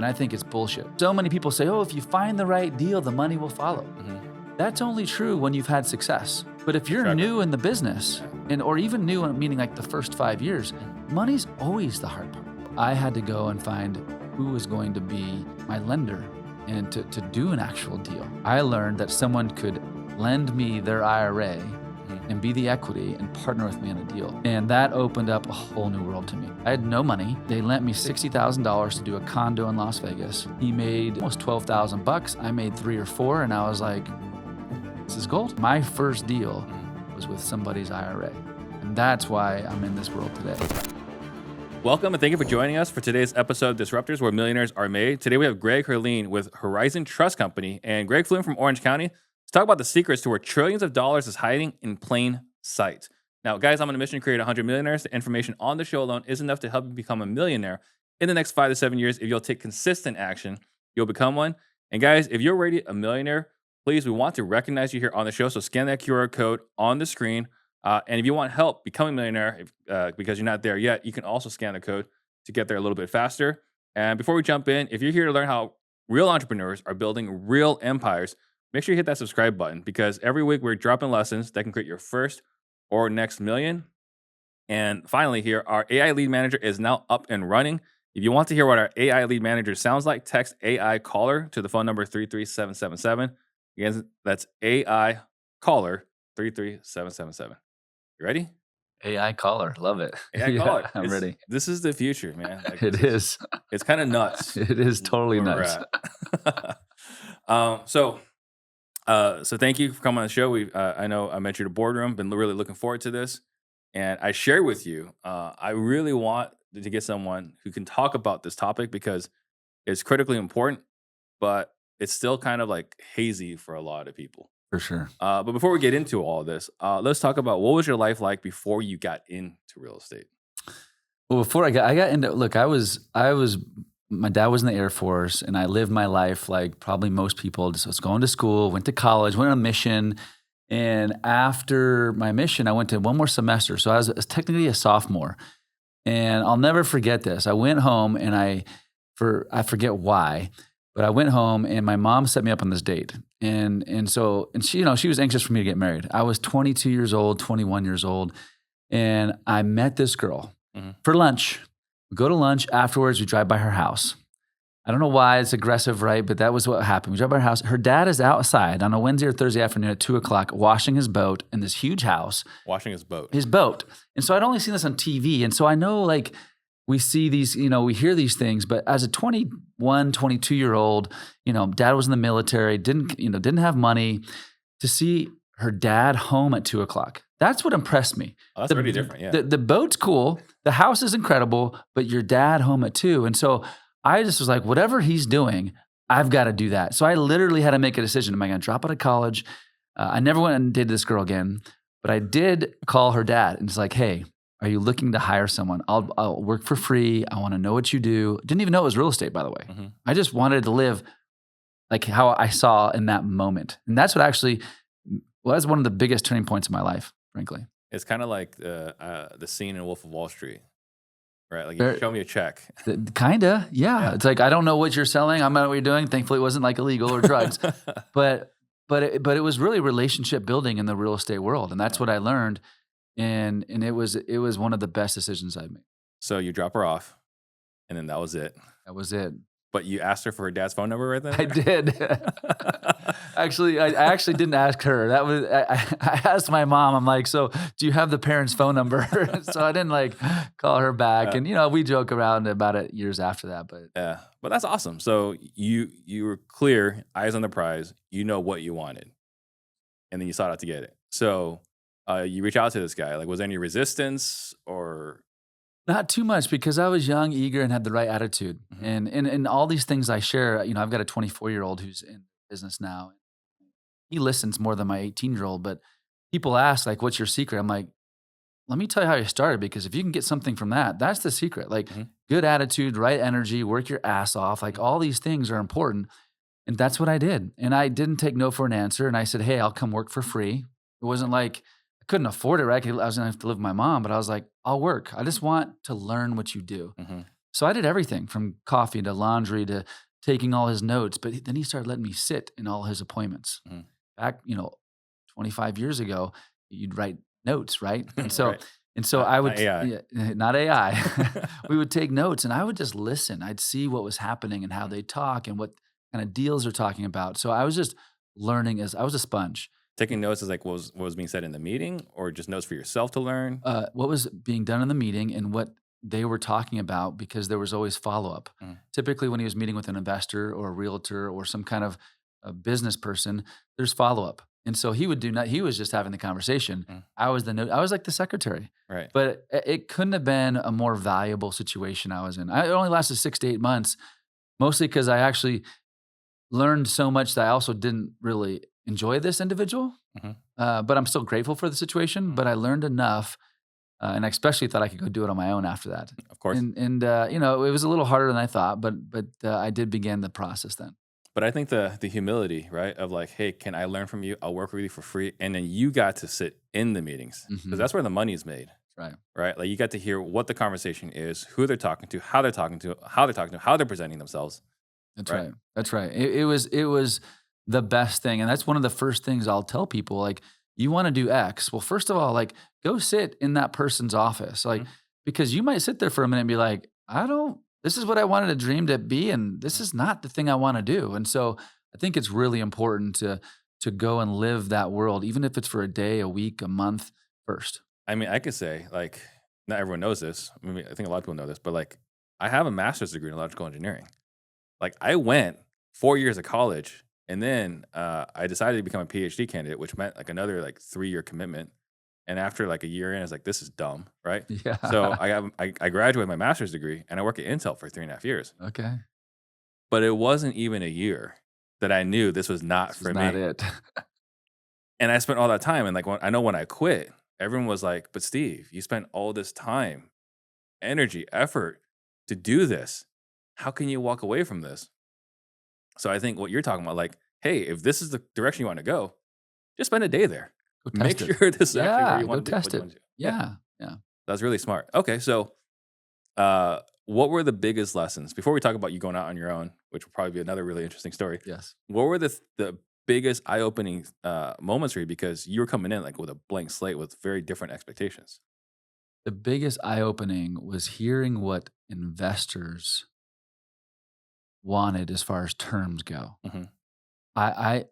And I think it's bullshit. So many people say, oh, if you find the right deal, the money will follow. That's only true when you've had success. But if you're new in the business, or even new, meaning like the first 5 years, money's always the hard part. I had to go and find who was going to be my lender and to do an actual deal. I learned that someone could lend me their IRA and be the equity and partner with me in a deal. And that opened up a whole new world to me. I had no money. They lent me $60,000 to do a condo in Las Vegas. He made almost $12,000. I made 3 or 4, and I was like, this is gold. My first deal was with somebody's IRA. And that's why I'm in this world today. Welcome and thank you for joining us for today's episode of Disruptors, where millionaires are made. Today we have Greg Herlean with Horizon Trust Company, and Greg flew in from Orange County to talk about the secrets to where trillions of dollars is hiding in plain sight. Now, guys, I'm on a mission to create 100 millionaires. The information on the show alone is enough to help you become a millionaire in the next 5 to 7 years. If you'll take consistent action, you'll become one. And guys, if you're already a millionaire, please, we want to recognize you here on the show. So scan that QR code on the screen. And if you want help becoming a millionaire, because you're not there yet, you can also scan the code to get there a little bit faster. And before we jump in, if you're here to learn how real entrepreneurs are building real empires, make sure you hit that subscribe button, because every week we're dropping lessons that can create your first or next million. And finally here, our AI lead manager is now up and running. If you want to hear what our AI lead manager sounds like, text AI caller to the phone number 33777. Again, that's AI caller 33777. You ready? AI caller, love it. AI caller. I'm ready. This is the future, man. Like, It is. It's kind of nuts. It is totally where we're nuts. at. So thank you for coming on the show. I know I met you at a boardroom. Been really looking forward to this, and I shared with you. I really want to get someone who can talk about this topic because it's critically important, but it's still kind of like hazy for a lot of people. For sure. But before we get into all this, let's talk about what was your life like before you got into real estate? Well, before I got into, look, my dad was in the Air Force, and I lived my life like probably most people. So I was going to school, went to college, went on a mission. And after my mission, I went to one more semester. So I was technically a sophomore. And I'll never forget this. I went home and I forget why, but I went home and my mom set me up on this date. And she, she was anxious for me to get married. I was 22 years old, 21 years old. And I met this girl for lunch. We go to lunch. Afterwards, we drive by her house. I don't know why it's aggressive, right? But that was what happened. We drive by her house. Her dad is outside on a Wednesday or Thursday afternoon at 2:00, washing his boat in this huge house. Washing his boat. His boat. And so I'd only seen this on TV. And so I know, like, we see these, we hear these things, but as a 21, 22-year-old, dad was in the military, didn't have money, to see her dad home at 2:00. That's what impressed me. Oh, that's pretty different, yeah. The boat's cool. The house is incredible, but your dad home at 2:00. And so I just was like, whatever he's doing, I've got to do that. So I literally had to make a decision. Am I going to drop out of college? I never went and dated this girl again, but I did call her dad and it's like, hey, are you looking to hire someone? I'll work for free. I want to know what you do. Didn't even know it was real estate, by the way. I just wanted to live like how I saw in that moment. And that's what actually was one of the biggest turning points in my life, frankly. It's kind of like the scene in Wolf of Wall Street, right? Like, you show me a check. Kinda, yeah. It's like, I don't know what you're selling. I don't know what you're doing. Thankfully, it wasn't like illegal or drugs. But it was really relationship building in the real estate world. And that's what I learned. And it was one of the best decisions I've made. So you drop her off, and then that was it. That was it. But you asked her for her dad's phone number right then? I did. Actually, I actually didn't ask her. That was I asked my mom. I'm like, so do you have the parents' phone number? So I didn't call her back. And we joke around about it years after that. But yeah, but that's awesome. So you were clear, eyes on the prize. You know what you wanted, and then you sought out to get it. So you reach out to this guy. Like, was there any resistance or? Not too much, because I was young, eager, and had the right attitude. And all these things I share, I've got a 24-year-old who's in business now. He listens more than my 18-year-old, but people ask, like, what's your secret? I'm like, let me tell you how you started, because if you can get something from that, that's the secret. Like, good attitude, right energy, work your ass off. Like, all these things are important. And that's what I did. And I didn't take no for an answer. And I said, hey, I'll come work for free. It wasn't like I couldn't afford it, right? I was going to have to live with my mom, but I was like, I'll work. I just want to learn what you do. So I did everything from coffee to laundry to taking all his notes. But then he started letting me sit in all his appointments. Mhm. Back, 25 years ago, you'd write notes, right? And so, Right. and so Not, I not would, AI. yeah, not AI. We would take notes, and I would just listen. I'd see what was happening and how they talk and what kind of deals they're talking about. So I was just learning as I was a sponge. Taking notes is like what was being said in the meeting, or just notes for yourself to learn. What was being done in the meeting and what they were talking about, because there was always follow up. Mm. Typically, when he was meeting with an investor or a realtor or some kind of a business person, there's follow up. And so he would do not. He was just having the conversation. Mm. I was the note. I was like the secretary. Right. But it couldn't have been a more valuable situation I was in. It only lasted 6 to 8 months, mostly because I actually learned so much that I also didn't really enjoy this individual. Mhm. But I'm still grateful for the situation. But I learned enough, and I especially thought I could go do it on my own after that. Of course. And it was a little harder than I thought, but I did begin the process then. But I think the humility, right, of like, hey, can I learn from you? I'll work with you for free, and then you got to sit in the meetings because Mhm. that's where the money is made, Right. right? Like you got to hear what the conversation is, who they're talking to, how they're talking to, how they're presenting themselves. That's Right. right. That's right. It was the best thing. And that's one of the first things I'll tell people, like, you want to do X. Well, first of all, like, go sit in that person's office. Like, Mhm. because you might sit there for a minute and be like, this is what I wanted a dream to be, and this is not the thing I want to do. And so I think it's really important to go and live that world, even if it's for a day, a week, a month first. I mean, I could say, like, not everyone knows this. I mean, I think a lot of people know this, but like, I have a master's degree in electrical engineering. Like, I went 4 years of college, and then I decided to become a PhD candidate, which meant like another like 3-year commitment. And after like a year in, I was like, this is dumb, right? Yeah. So I graduated my master's degree, and I worked at Intel for 3.5 years. Okay. But it wasn't even a year that I knew this was not This for is me. not it. And I spent all that time, and like I know when I quit, everyone was like, "But Steve, you spent all this time, energy, effort to do this. How can you walk away from this?" So I think what you're talking about, like, hey, if this is the direction you want to go, just spend a day there. Go Make test it. sure this is actually where Yeah. you Go want to do. test What you it. want to do. Yeah. Yeah. That's really smart. Okay, so what were the biggest lessons before we talk about you going out on your own, which will probably be another really interesting story? Yes. What were the biggest eye-opening moments for you, because you were coming in like with a blank slate with very different expectations? The biggest eye-opening was hearing what investors wanted as far as terms go. Mhm. I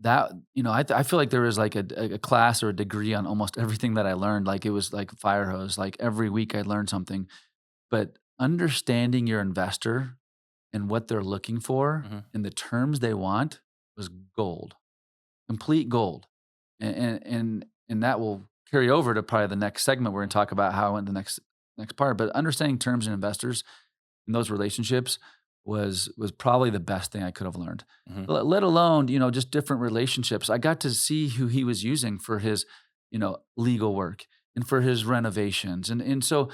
that I feel like there was like a class or a degree on almost everything that I learned. Like it was like a fire hose. Like every week I learned something. But understanding your investor and what they're looking for Mhm. and the terms they want was gold, complete gold. And that will carry over to probably the next segment. We're going to talk about how in the next part. But understanding terms and investors and those relationships was probably the best thing I could have learned. Mhm. Let alone just different relationships. I got to see who he was using for his legal work and for his renovations, and so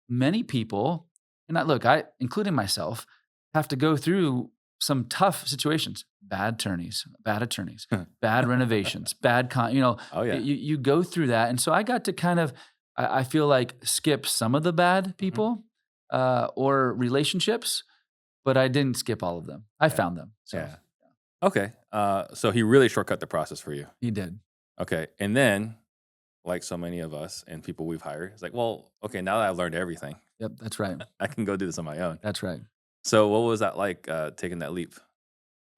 many people, and I including myself, have to go through some tough situations. Bad attorneys, bad renovations, Oh yeah. you go through that. And so I got to kind of, I feel like, skip some of the bad people or relationships, but I didn't skip all of them. I Yeah. found them. So Yeah. Okay. So he really shortcut the process for you. he did. Okay. And then, like so many of us and people we've hired, it's like, well, okay, now that I've learned everything, Yep, that's right. I can go do this on my own. That's right. So what was that like, taking that leap?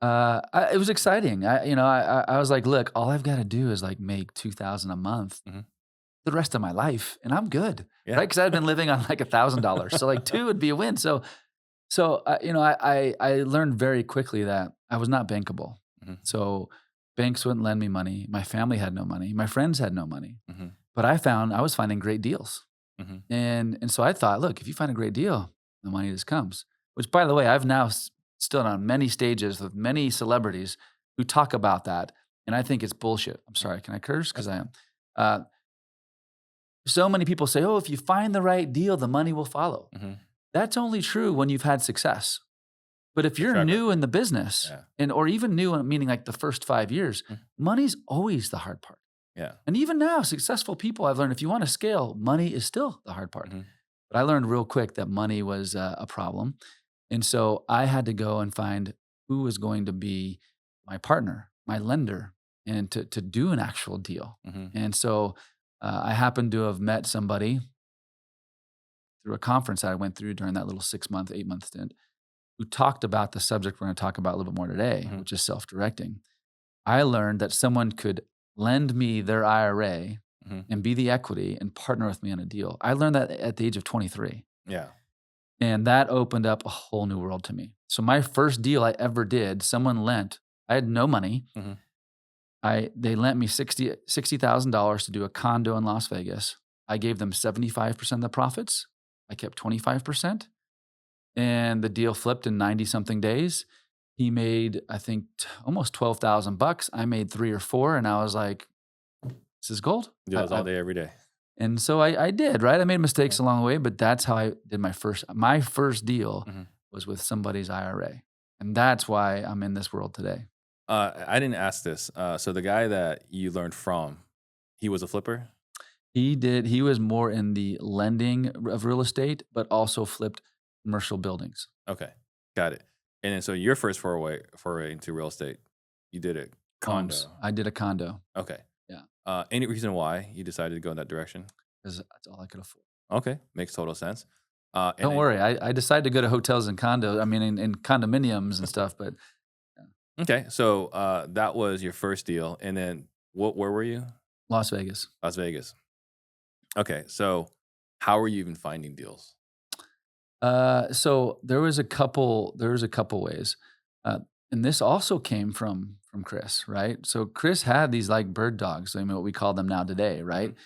It was exciting. I was like, look, all I've got to do is like make 2,000 a month Mhm. the rest of my life, and I'm good, Yeah. right? Because I'd been living on like $1,000, so like two would be a win. So I learned very quickly that I was not bankable. Mhm. So banks wouldn't lend me money. My family had no money. My friends had no money. Mhm. But I was finding great deals, Mhm. and so I thought, look, if you find a great deal, the money just comes. Which, by the way, I've now stood on many stages with many celebrities who talk about that, and I think it's bullshit. I'm sorry, can I curse? Because I am. Uh, so many people say, oh, if you find the right deal, the money will follow. Mhm. That's only true when you've had success. But if you're track new in the business, Yeah. or even new, meaning like the first 5 years, Mhm. money's always the hard part. Yeah. And even now, successful people, I've learned, if you want to scale, money is still the hard part. Mhm. But I learned real quick that money was a problem. And so I had to go and find who was going to be my partner, my lender, and to do an actual deal. Hmm. And so I happened to have met somebody through a conference that I went through during that little 6-month, 8-month stint who talked about the subject we're going to talk about a little bit more today, Hmm. which is self-directing. I learned that someone could lend me their IRA Hmm. and be the equity and partner with me on a deal. I learned that at the age of 23. Yeah. And that opened up a whole new world to me. So my first deal I ever did, someone lent. I had no money. Hmm. They lent me $60,000 to do a condo in Las Vegas. I gave them 75% of the profits. I kept 25%, and the deal flipped in 90 something days. He made, I think, almost 12,000 bucks. I made 3 or 4, and I was like, "This is gold." Do those all day, every day. And so I did, right? I made mistakes along the way, but that's how I did my first deal Mhm. was with somebody's IRA. And that's why I'm in this world today. I didn't ask this. So the guy that you learned from, he was a flipper? He was more in the lending of real estate, but also flipped commercial buildings, Okay, got it. And then so your first foray into real estate, you did a homes. condo. I did a condo. Okay. Yeah. Any reason why you decided to go in that direction? Because that's all I could afford. Okay, makes total sense. And Don't then, worry. I decided to go to hotels and condos. I mean, in condominiums and stuff, but okay, so that was your first deal. And then where were you? Las Vegas. Las Vegas. Okay, so how are you even finding deals? So there was a couple ways. Uh, and this also came from Chris, right? So Chris had these like bird dogs, I mean, what we call them now today, right? Mhm.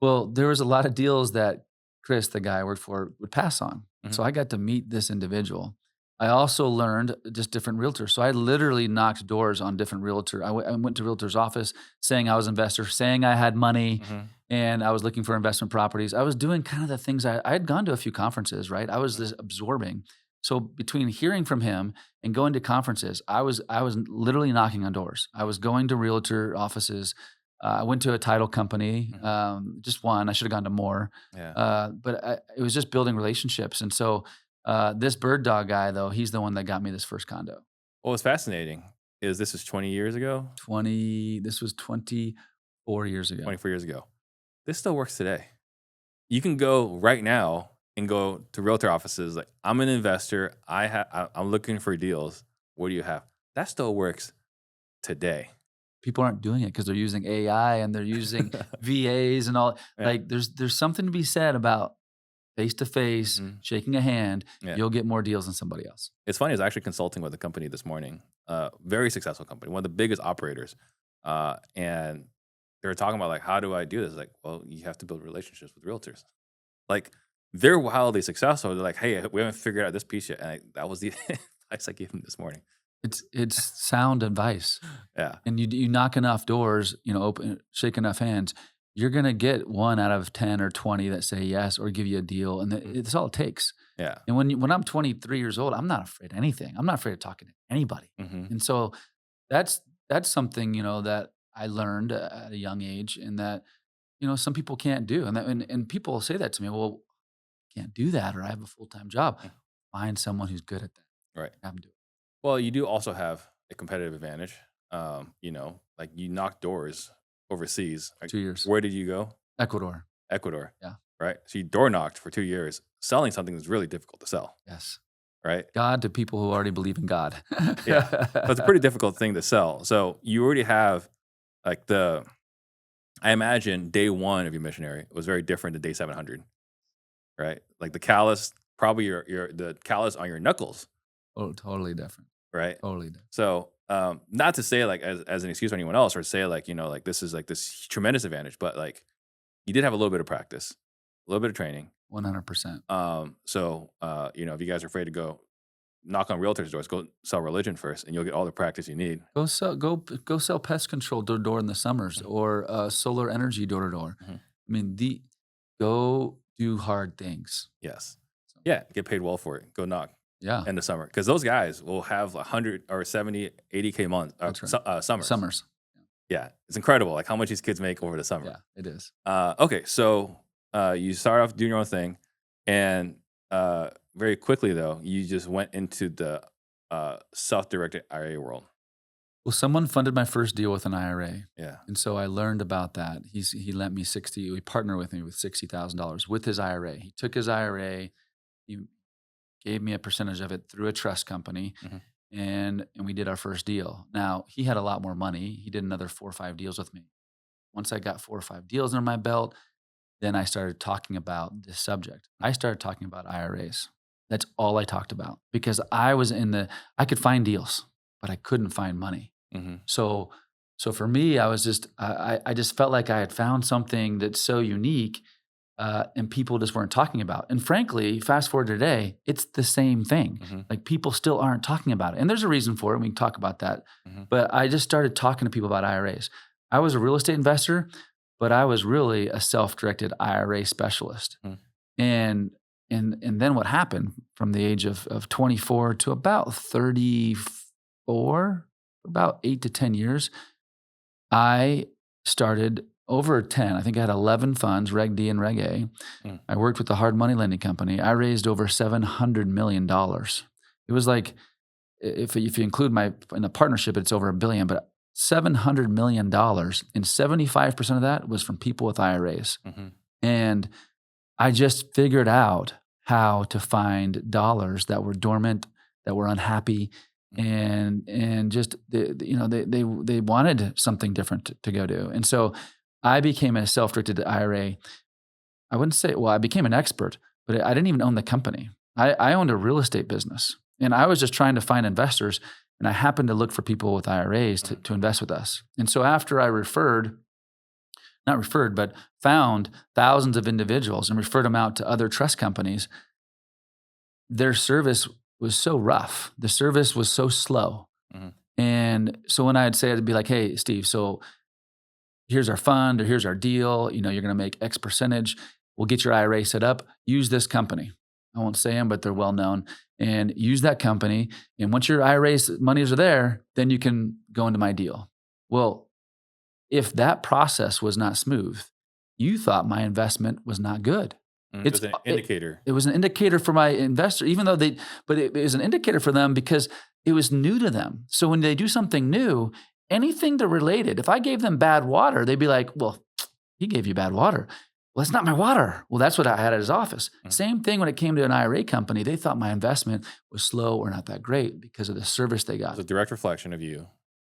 Well, there was a lot of deals that Chris, the guy I worked for, would pass on. Mhm. So I got to meet this individual. I also learned just different realtors. So I literally knocked doors on different realtor. I went to realtor's office saying I was an investor, saying I had money, Mhm. and I was looking for investment properties. I was doing kind of the things I had gone to a few conferences, right? I was Mhm. just absorbing. So between hearing from him and going to conferences, I was literally knocking on doors. I was going to realtor offices. I went to a title company, Mhm. just one. I should have gone to more, Yeah. it was just building relationships. And so this bird dog guy, though, he's the one that got me this first condo. What was fascinating is this is 20 years ago, This was 24 years ago. 24 years ago. This still works today. You can go right now and go to realtor offices like, I'm an investor. I'm looking for deals. What do you have? That still works today. People aren't doing it because they're using AI and they're using VAs and all. Yeah. Like there's something to be said about face to face, Mhm. shaking a hand. Yeah. You'll get more deals than somebody else. It's funny. I was actually consulting with a company this morning, very successful company, one of the biggest operators. And they were talking about like, how do I do this? Like, well, you have to build relationships with realtors. Like, they're wildly successful. They're like, hey, we haven't figured out this piece yet. And that was the advice I gave them this morning. It's sound advice. Yeah. And you knock enough doors, shake enough hands, you're gonna get 1 out of 10 or 20 that say yes or give you a deal, and it's all it takes. Yeah. And when I'm 23 years old, I'm not afraid of anything. I'm not afraid of talking to anybody. Hmm. And so that's something, that I learned at a young age and that, some people can't do. And people say that to me, "Well, I can't do that or I have a full-time job." Find someone who's good at that. Right. Have 'em do it. Well, you do also have a competitive advantage. Like you knock doors overseas. Like, 2 years. where did you go? Ecuador. Ecuador. Yeah. Right. So you door knocked for 2 years, selling something that's really difficult to sell. Yes. Right. God to people who already believe in God. Yeah. So it's a pretty difficult thing to sell. So you already have like I imagine day one of your missionary was very different than day 700. Right. Like the callus, probably the callus on your knuckles. Oh, totally different. Right. Totally different. So, not to say like as an excuse for anyone else, or say like like this is like this tremendous advantage, but like you did have a little bit of practice, a little bit of training. 100%. So if you guys are afraid to go knock on realtors' doors, go sell religion first, and you'll get all the practice you need. Go sell pest control door to door in the summers or solar energy door to door. Mhm. I mean, go do hard things. Yes, yeah, get paid well for it. Go knock Yeah. in the summer because those guys will have 100 or 70, 80K months That's right. summers. Summers. Yeah, it's incredible like how much these kids make over the summer. Yeah, it is. Okay, so you start off doing your own thing. And very quickly, though, you just went into the self-directed IRA world. Well, someone funded my first deal with an IRA. Yeah. And so I learned about that. He lent me he partnered with me with $60,000 with his IRA. He took his IRA, he gave me a percentage of it through a trust company, Mhm. and we did our first deal. Now, he had a lot more money. He did another 4 or 5 deals with me. Once I got 4 or 5 deals under my belt, then I started talking about this subject. I started talking about IRAs. That's all I talked about because I could find deals, but I couldn't find money. Mhm. So for me, I was just I just felt like I had found something that's so unique, and people just weren't talking about. And frankly, fast forward to today, it's the same thing. Mhm. Like people still aren't talking about it, and there's a reason for it. And we can talk about that. Mhm. But I just started talking to people about IRAs. I was a real estate investor, but I was really a self-directed IRA specialist. Mhm. And then what happened from the age of 24 to about 34, about 8 to 10 years, I started over 10. I think I had 11 funds, Reg D and Reg A. Mm. I worked with the hard money lending company. I raised over $700 million. It was like, if you include in the partnership, it's over $1 billion, but $700 million, and 75% of that was from people with IRAs. Mhm. And I just figured out how to find dollars that were dormant, that were unhappy, and just they wanted something different to go do. And so I became a self-directed IRA. I wouldn't say, well, I became an expert, but I didn't even own the company. I owned a real estate business, and I was just trying to find investors. And I happened to look for people with IRAs to invest with us. And so after I but found thousands of individuals and referred them out to other trust companies, their service was so rough. The service was so slow. Mhm. And so when I'd say, I'd be like, hey, Steve, so here's our fund or here's our deal. You're going to make X percentage. We'll get your IRA set up. Use this company. I won't say them, but they're well known. And use that company. And once your IRA's monies are there, then you can go into my deal. Well, if that process was not smooth, you thought my investment was not good. It was an indicator. It was an indicator for my investor, even though it was an indicator for them because it was new to them. So when they do something new, anything that related, if I gave them bad water, they'd be like, well, he gave you bad water. Well, it's not my water. Well, that's what I had at his office. Mhm. Same thing when it came to an IRA company. They thought my investment was slow or not that great because of the service they got. It's a direct reflection of you,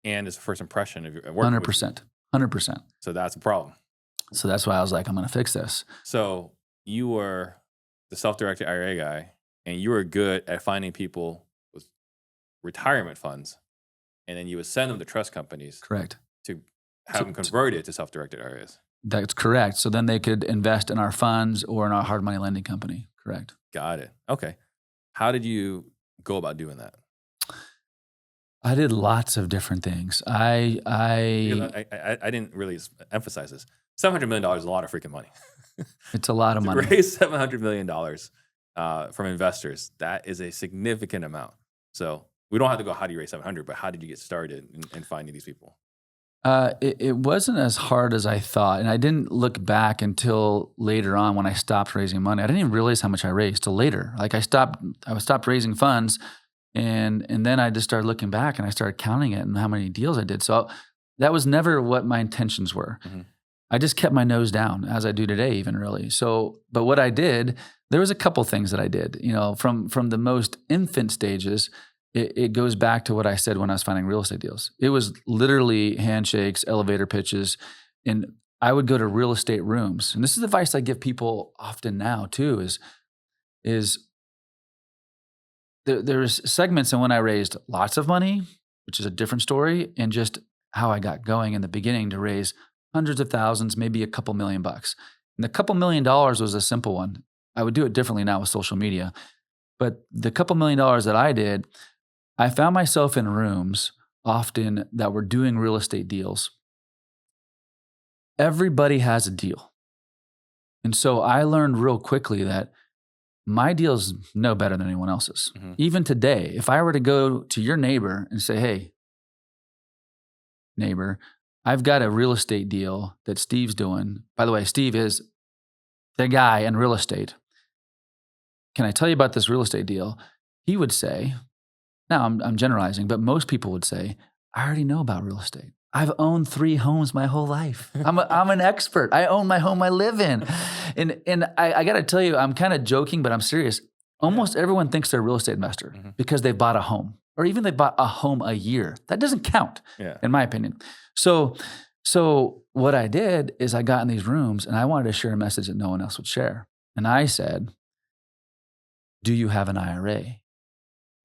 and it's a first impression of your work. 100%. 100%. So that's a problem. So that's why I was like, I'm going to fix this. So you were the self-directed IRA guy, and you were good at finding people with retirement funds, and then you would send them to trust companies Correct. to have them converted to self-directed IRAs. That's correct. So then they could invest in our funds or in our hard money lending company. Correct. Got it. Okay. How did you go about doing that? I did lots of different things. I didn't really emphasize this. $700 million is a lot of freaking money. It's a lot of To money. raise $700 million from investors, that is a significant amount. So we don't have to go, how do you raise 700, but how did you get started in finding these people? It wasn't as hard as I thought. And I didn't look back until later on when I stopped raising money. I didn't even realize how much I raised till later. Like I stopped raising funds and then I just started looking back and I started counting it and how many deals I did. So that was never what my intentions were. Mm-hmm. I just kept my nose down as I do today, even really. So, but what I did, there was a couple things that I did, from the most infant stages. It goes back to what I said when I was finding real estate deals. It was literally handshakes, elevator pitches, and I would go to real estate rooms. And this is advice I give people often now too, is there's segments in when I raised lots of money, which is a different story, and just how I got going in the beginning to raise hundreds of thousands, maybe a couple $1 million. And the couple $1 million was a simple one. I would do it differently now with social media. But the couple $1 million that I did, I found myself in rooms often that were doing real estate deals. Everybody has a deal. And so I learned real quickly that my deal's no better than anyone else's. Mm-hmm. Even today, if I were to go to your neighbor and say, hey, neighbor, I've got a real estate deal that Steve's doing. By the way, Steve is the guy in real estate. can I tell you about this real estate deal? He would say, now I'm generalizing, but most people would say, I already know about real estate. I've owned 3 homes my whole life. I'm an expert. I own my home I live in. And I got to tell you, I'm kind of joking, but I'm serious. Almost everyone thinks they're a real estate investor because they bought a home, or even they bought a home a year. That doesn't count, in my opinion. So what I did is I got in these rooms and I wanted to share a message that no one else would share. And I said, do you have an IRA?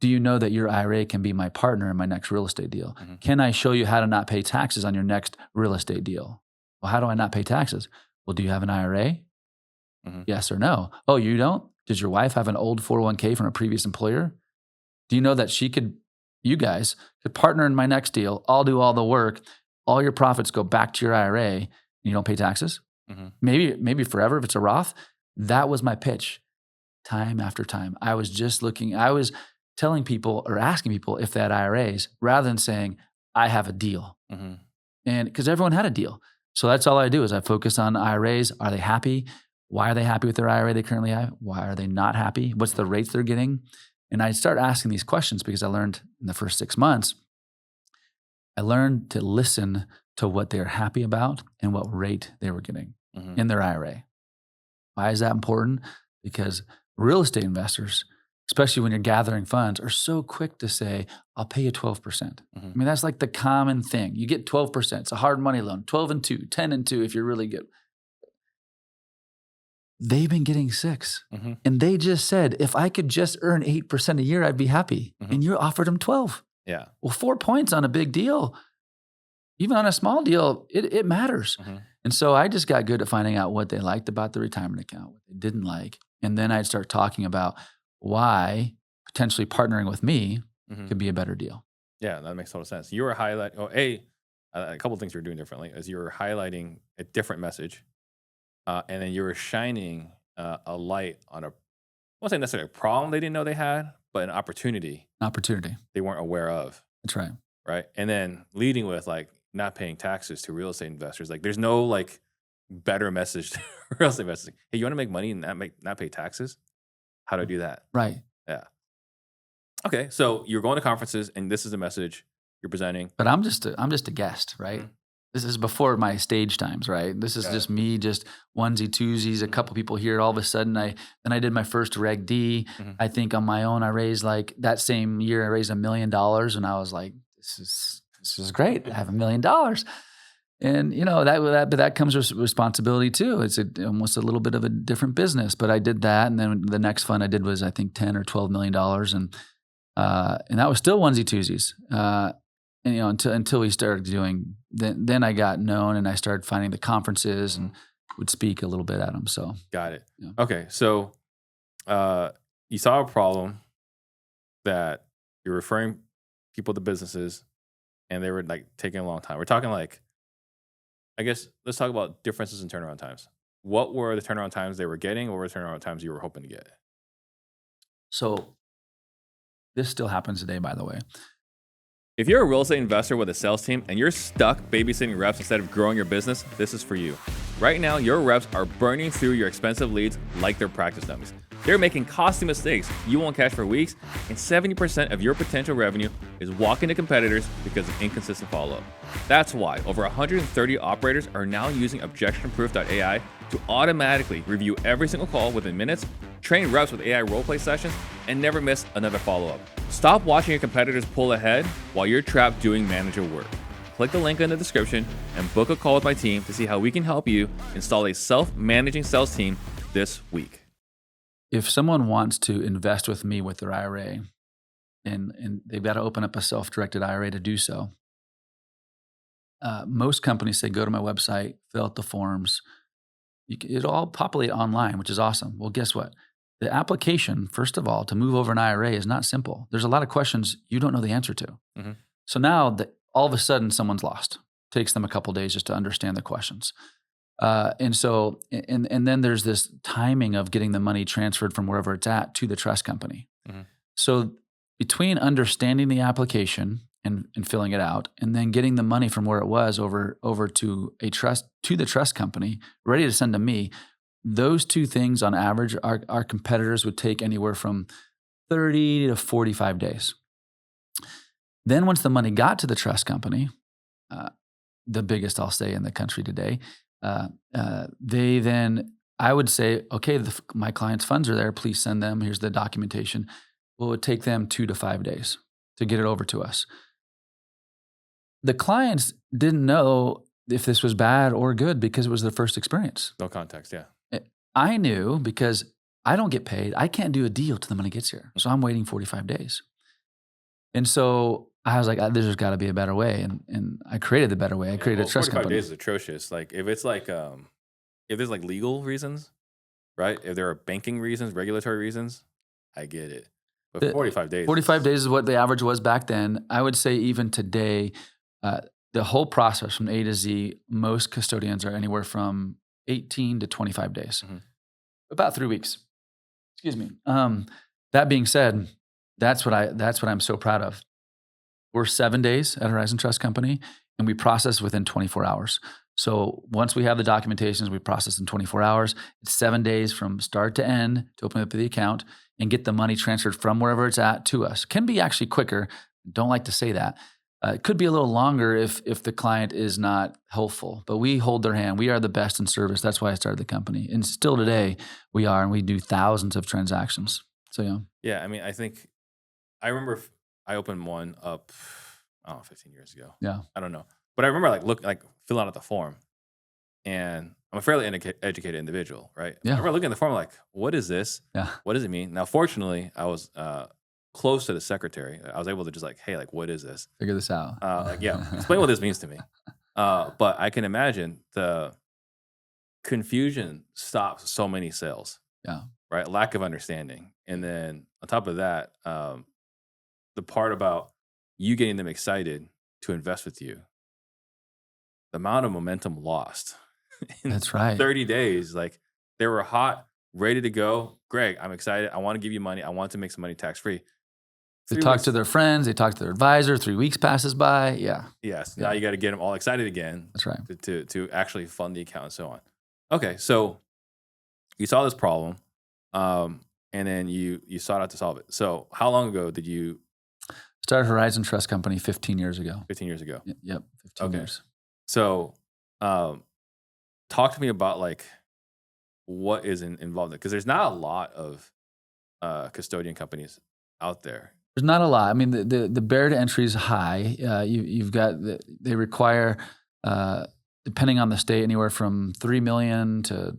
Do you know that your IRA can be my partner in my next real estate deal? Can I show you how to not pay taxes on your next real estate deal? Well, how do I not pay taxes? Well, do you have an IRA? Yes or no? Oh, you don't? Does your wife have an old 401k from a previous employer? Do you know that you guys could partner in my next deal? I'll do all the work. All your profits go back to your IRA and you don't pay taxes? Maybe forever if it's a Roth. That was my pitch time after time. I was telling people or asking people if they had IRAs rather than saying, I have a deal. And because everyone had a deal. So that's all I do is I focus on IRAs. Are they happy? Why are they happy with their IRA they currently have? Why are they not happy? What's the rates they're getting? And I start asking these questions because I learned in the first 6 months, I learned to listen to what they're happy about and what rate they were getting in their IRA. Why is that important? Because real estate investors, especially when you're gathering funds, are so quick to say, I'll pay you 12%. I mean, that's like the common thing. You get 12%. It's a hard money loan, 12 and 2, 10 and 2 if you're really good. They've been getting 6. And they just said, if I could just earn 8% a year, I'd be happy. And you offered them 12. Yeah. Well, 4 points on a big deal, even on a small deal, it matters. And so I just got good at finding out what they liked about the retirement account, what they didn't like. And then I'd start talking about why potentially partnering with me could be a better deal. Yeah, that makes total sense. You were highlighting, a couple of things you're doing differently is you were highlighting a different message, and then you were shining a light on I won't say necessarily a problem they didn't know they had, but an opportunity. They weren't aware of. That's right. Right. And then leading with like not paying taxes to real estate investors. Like there's no like better message to real estate investors. Hey, you want to make money and not pay taxes? How do I do that? Right. Yeah. Okay. So you're going to conferences and this is the message you're presenting. But I'm just a guest, right? This is before my stage times, right? This is just me, just onesie twosies, a couple people here. All of a sudden, I did my first Reg D. I think on my own, I raised like that same year, I raised $1 million, and I was like, this is great. I have $1 million, and you know that comes with responsibility too. It's almost a little bit of a different business, but I did that, and then the next fund I did was I think $10 or $12 million, and that was still onesie twosies. And you know, until we started doing, then I got known and I started finding the conferences and would speak a little bit at them. So got it. Yeah. Okay, so you saw a problem that you're referring people to businesses, and they were like taking a long time. We're talking like, I guess let's talk about differences in turnaround times. What were the turnaround times they were getting, or what were the turnaround times you were hoping to get? So this still happens today, by the way. If you're a real estate investor with a sales team and you're stuck babysitting reps instead of growing your business, this is for you. Right now, your reps are burning through your expensive leads like they're practice dummies. They're making costly mistakes you won't catch for weeks, and 70% of your potential revenue is walking to competitors because of inconsistent follow-up. That's why over 130 operators are now using objectionproof.ai to automatically review every single call within minutes, train reps with AI roleplay sessions, and never miss another follow-up. Stop watching your competitors pull ahead while you're trapped doing manager work. Click the link in the description and book a call with my team to see how we can help you install a self-managing sales team this week. If someone wants to invest with me with their IRA, and they've got to open up a self-directed IRA to do so, most companies say, go to my website, fill out the forms. It'll all populate online, which is awesome. Well, guess what? The application, first of all, to move over an IRA is not simple. There's a lot of questions you don't know the answer to. So now all of a sudden someone's lost. It takes them a couple days just to understand the questions. And then there's this timing of getting the money transferred from wherever it's at to the trust company. So between understanding the application and filling it out, and then getting the money from where it was over to the trust company, ready to send to me, those two things on average, our competitors would take anywhere from 30 to 45 days. Then once the money got to the trust company, the biggest I'll say in the country today, they then, I would say, okay, my client's funds are there. Please send them. Here's the documentation. Well, it would take them 2 to 5 days to get it over to us. The clients didn't know if this was bad or good because it was their first experience. No context, yeah. I knew because I don't get paid. I can't do a deal till the money gets here. So I'm waiting 45 days. And so I was like, there's got to be a better way. And I created the better way. I created a trust 45 company. days is atrocious. Like if it's like, if there's like legal reasons, right? If there are banking reasons, regulatory reasons, I get it. But 45 days. 45 days is what the average was back then. I would say even today, the whole process from A to Z, most custodians are anywhere from 18 to 25 days, about 3 weeks. Excuse me. That being said, that's what I'm so proud of. We're 7 days at Horizon Trust Company, and we process within 24 hours. So once we have the documentations, we process in 24 hours. It's 7 days from start to end to open up the account and get the money transferred from wherever it's at to us. Can be actually quicker. Don't like to say that. It could be a little longer if the client is not helpful, but we hold their hand. We are the best in service. That's why I started the company. And still today we are, and we do thousands of transactions. So yeah. Yeah, I mean, I remember I opened one up, 15 years ago. Yeah. I don't know. But I remember filling out the form, and I'm a fairly educated individual, right? Yeah. I remember looking at the form like, what is this? Yeah. What does it mean? Now, fortunately, I was close to the secretary. I was able to just hey, what is this? Figure this out. Explain what this means to me. But I can imagine the confusion stops so many sales. Yeah. Right. Lack of understanding. And then on top of that, the part about you getting them excited to invest with you, the amount of momentum lost in That's right. 30 days, they were hot, ready to go. Greg, I'm excited. I want to give you money. I want to make some money tax-free. They talk to their friends. They talk to their advisor. 3 weeks passes by. Yeah. Yes. Yeah. Now you got to get them all excited again. That's right. To actually fund the account and so on. Okay. So you saw this problem, and then you sought out to solve it. So how long ago did you started Horizon Trust Company 15 years ago? 15 years ago. Yep. 15 years. So talk to me about what is involved, because there's not a lot of custodian companies out there. There's not a lot. I mean, the barrier to entry is high. You've got they require, depending on the state, anywhere from $3 million to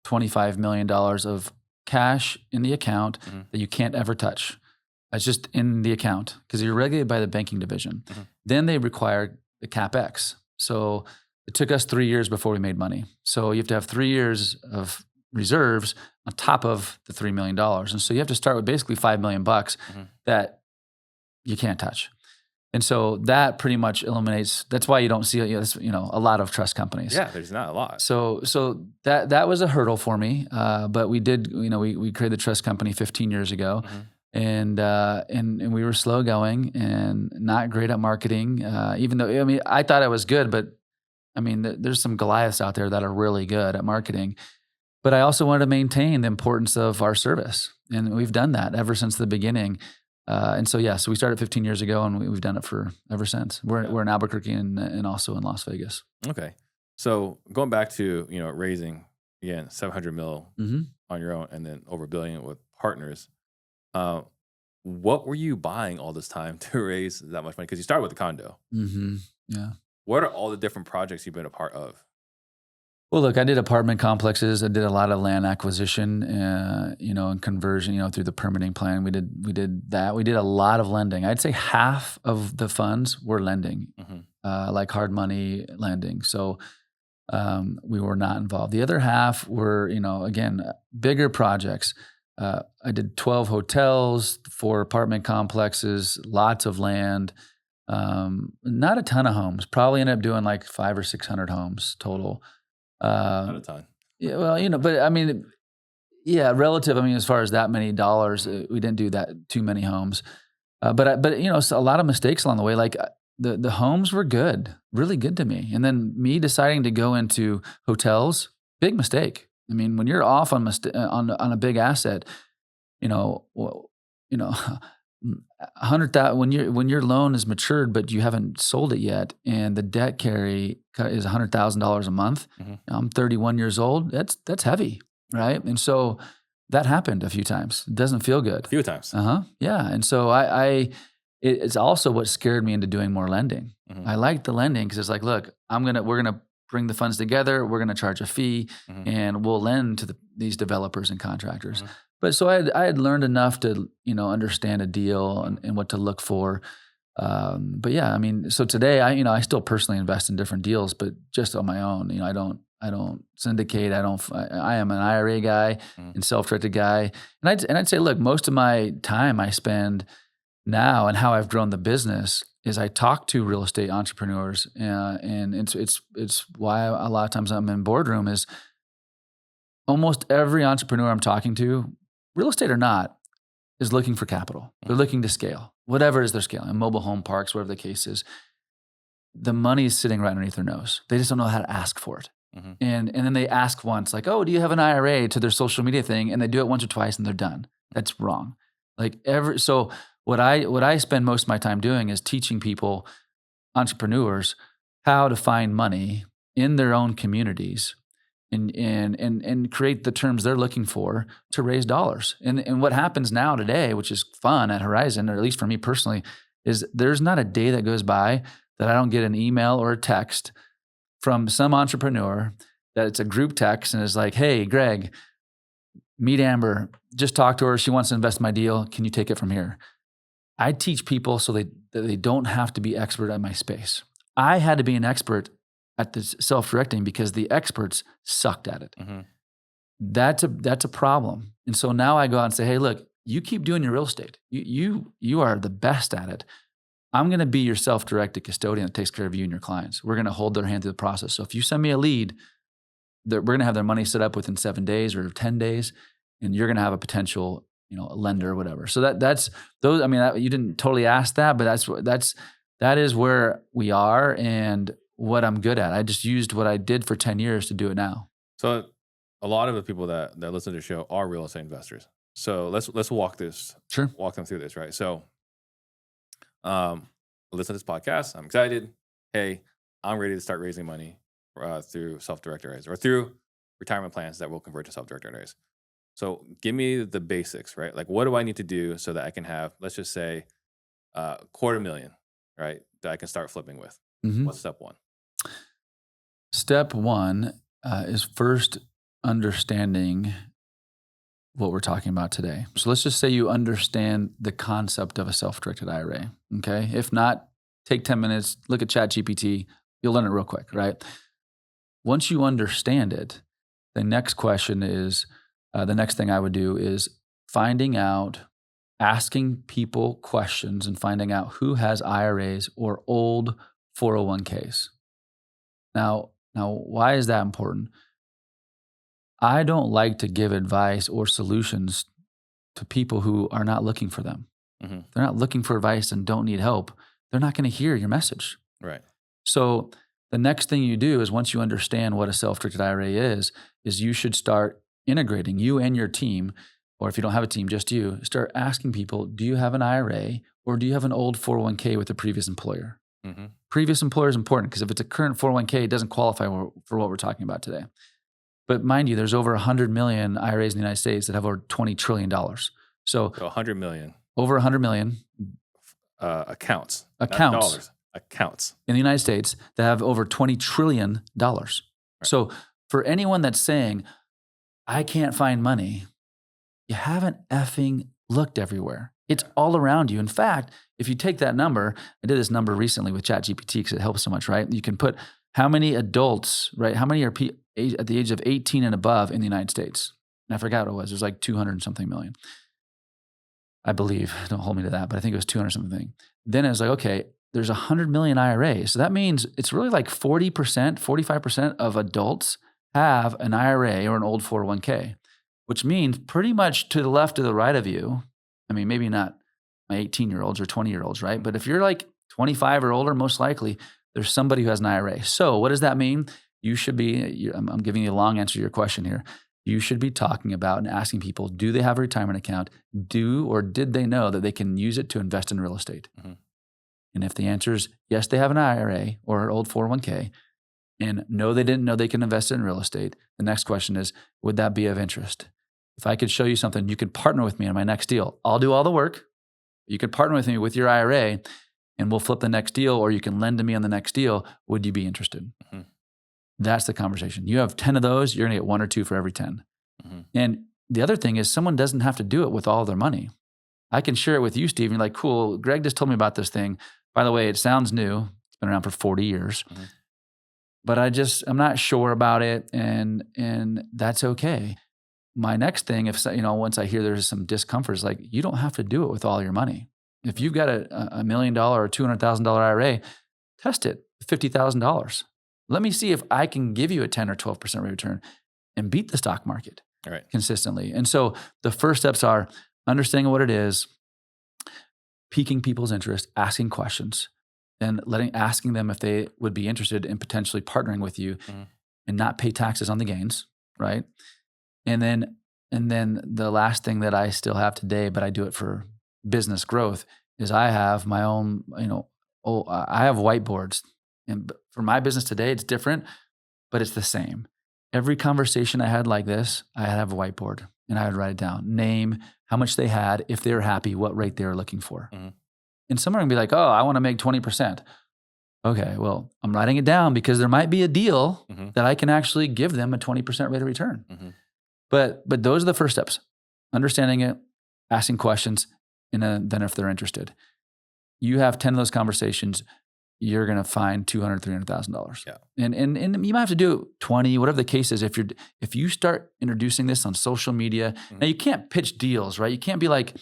$25 million of cash in the account that you can't ever touch. It's just in the account because you're regulated by the banking division. Then they require the CapEx. So it took us 3 years before we made money. So you have to have 3 years of reserves on top of the $3 million. And so you have to start with basically $5 million that you can't touch. And so that pretty much eliminates, that's why you don't see a lot of trust companies. Yeah, there's not a lot. So that was a hurdle for me. But we did, we created the trust company 15 years ago. And we were slow going and not great at marketing, even though, I thought I was good, but there's some Goliaths out there that are really good at marketing. But I also wanted to maintain the importance of our service. And we've done that ever since the beginning. So we started 15 years ago, and we've done it for ever since. We're in Albuquerque and also in Las Vegas. Okay. So going back to, raising, again, 700 mil on your own and then over $1 billion with partners, what were you buying all this time to raise that much money? Because you started with a condo. Yeah. What are all the different projects you've been a part of? Well, look, I did apartment complexes. I did a lot of land acquisition, and conversion, through the permitting plan. We did that. We did a lot of lending. I'd say half of the funds were lending, like hard money lending. So we were not involved. The other half were, again, bigger projects. I did 12 hotels, 4 apartment complexes, lots of land, not a ton of homes. Probably ended up doing like 500 or 600 homes total. Not a ton. Yeah, well, but relative. As far as that many dollars, we didn't do that too many homes. But a lot of mistakes along the way. Like the homes were good, really good to me. And then me deciding to go into hotels, big mistake. I mean, when you're off on a big asset, you know, well, you know, 100,000 when your loan is matured, but you haven't sold it yet, and the debt carry is $100,000 a month. Mhm. I'm 31 years old. That's heavy, right? And so that happened a few times. It doesn't feel good. A few times. Yeah. And so it's also what scared me into doing more lending. Mhm. I liked the lending because it's like, look, we're gonna bring the funds together. We're gonna charge a fee, Mhm. and we'll lend to these developers and contractors. Mhm. But so I had learned enough to understand a deal and what to look for. But yeah, I mean, so today I still personally invest in different deals, but just on my own. I don't syndicate. I am an IRA guy Mhm. and self-directed guy. And I'd say, look, most of my time I spend now and how I've grown the business is I talk to real estate entrepreneurs, and it's why a lot of times I'm in boardroom is almost every entrepreneur I'm talking to, real estate or not, is looking for capital. They're looking to scale, whatever it is they're scaling, mobile home parks, whatever the case is. The money is sitting right underneath their nose. They just don't know how to ask for it. Mhm. And then they ask once, like, oh, do you have an IRA, to their social media thing, and they do it once or twice and they're done. That's wrong. So what I spend most of my time doing is teaching people, entrepreneurs, how to find money in their own communities and create the terms they're looking for to raise dollars. And what happens now today, which is fun at Horizon, or at least for me personally, is there's not a day that goes by that I don't get an email or a text from some entrepreneur that it's a group text and is like, hey, Greg, meet Amber. Just talk to her. She wants to invest in my deal. Can you take it from here? I teach people so that they don't have to be expert at my space. I had to be an expert at this self-directing because the experts sucked at it. Mhm. That's a problem. And so now I go out and say, hey, look, you keep doing your real estate. You are the best at it. I'm going to be your self-directed custodian that takes care of you and your clients. We're going to hold their hand through the process. So if you send me a lead, we're going to have their money set up within 7 days or 10 days, and you're going to have a potential, a lender or whatever. So that's those. I mean, you didn't totally ask that, but that is where we are and what I'm good at. I just used what I did for 10 years to do it now. So a lot of the people that listen to the show are real estate investors. So let's walk them through this, right? So listen to this podcast. I'm excited. Hey, I'm ready to start raising money through self-directed IRAs or through retirement plans that will convert to self-directed IRAs. So give me the basics, right? Like, what do I need to do so that I can have, let's just say, $250,000, right? That I can start flipping with. Mm-hmm. What's step one? Step one is first understanding what we're talking about today. So let's just say you understand the concept of a self-directed IRA, okay? If not, take 10 minutes, look at ChatGPT, you'll learn it real quick, right? Once you understand it, the next question is, the next thing I would do is asking people questions and finding out who has IRAs or old 401ks. Now, why is that important? I don't like to give advice or solutions to people who are not looking for them. Mm-hmm. They're not looking for advice and don't need help. They're not going to hear your message. Right. So the next thing you do is, once you understand what a self-directed IRA is you should start integrating, you and your team, or if you don't have a team, just you, start asking people, do you have an IRA or do you have an old 401k with a previous employer? Mm-hmm. Previous employer is important because if it's a current 401k, it doesn't qualify for what we're talking about today. But mind you, there's over 100 million IRAs in the United States that have over $20 trillion. So 100 million. Over 100 million accounts. Not dollars. Accounts. In the United States that have over $20 trillion. Right. So for anyone that's saying, I can't find money, you haven't effing looked everywhere. It's all around you. In fact, if you take that number, I did this number recently with ChatGPT because it helps so much, right? You can put how many adults, right? How many are at the age of 18 and above in the United States? And I forgot what it was. There's like 200 and something million. I believe, don't hold me to that, but I think it was 200 something. Then it was like, okay, there's 100 million IRAs. So that means it's really like 40%, 45% of adults have an IRA or an old 401k, which means pretty much to the left or the right of you. I mean, maybe not my 18-year-olds or 20-year-olds, right? But if you're like 25 or older, most likely there's somebody who has an IRA. So what does that mean? You should be, I'm giving you a long answer to your question here. you should be talking about and asking people, do they have a retirement account? Did they know that they can use it to invest in real estate? Mm-hmm. And if the answer is yes, they have an IRA or an old 401k, and no, they didn't know they can invest in real estate, the next question is, would that be of interest? If I could show you something, you could partner with me on my next deal. I'll do all the work. You could partner with me with your IRA and we'll flip the next deal, or you can lend to me on the next deal. Would you be interested? Mm-hmm. That's the conversation. You have 10 of those, you're going to get 1 or 2 for every 10. Mm-hmm. And the other thing is someone doesn't have to do it with all their money. I can share it with you, Steve. And you're like, cool, Greg just told me about this thing. By the way, it sounds new. It's been around for 40 years. Mm-hmm. But I'm not sure about it. And that's okay. My next thing, once I hear there's some discomfort, is like, you don't have to do it with all your money. If you've got a $1 million or $200,000 IRA, test it, $50,000. Let me see if I can give you a 10 or 12% rate of return and beat the stock market consistently. And so the first steps are understanding what it is, piquing people's interest, asking questions, and asking them if they would be interested in potentially partnering with you and not pay taxes on the gains, right? And then the last thing that I still have today, but I do it for business growth, is I have my own, I have whiteboards. And for my business today, it's different, but it's the same. Every conversation I had like this, I have a whiteboard and I would write it down. Name, how much they had, if they were happy, what rate they were looking for. Mm-hmm. And some are gonna be like, oh, I wanna make 20%. Okay, well, I'm writing it down because there might be a deal that I can actually give them a 20% rate of return. Mm-hmm. But those are the first steps. Understanding it, asking questions, and then if they're interested. You have 10 of those conversations, you're going to find $200,000, $300,000. Yeah. And you might have to do 20, whatever the case is. If you start introducing this on social media, now you can't pitch deals, right? You can't be like,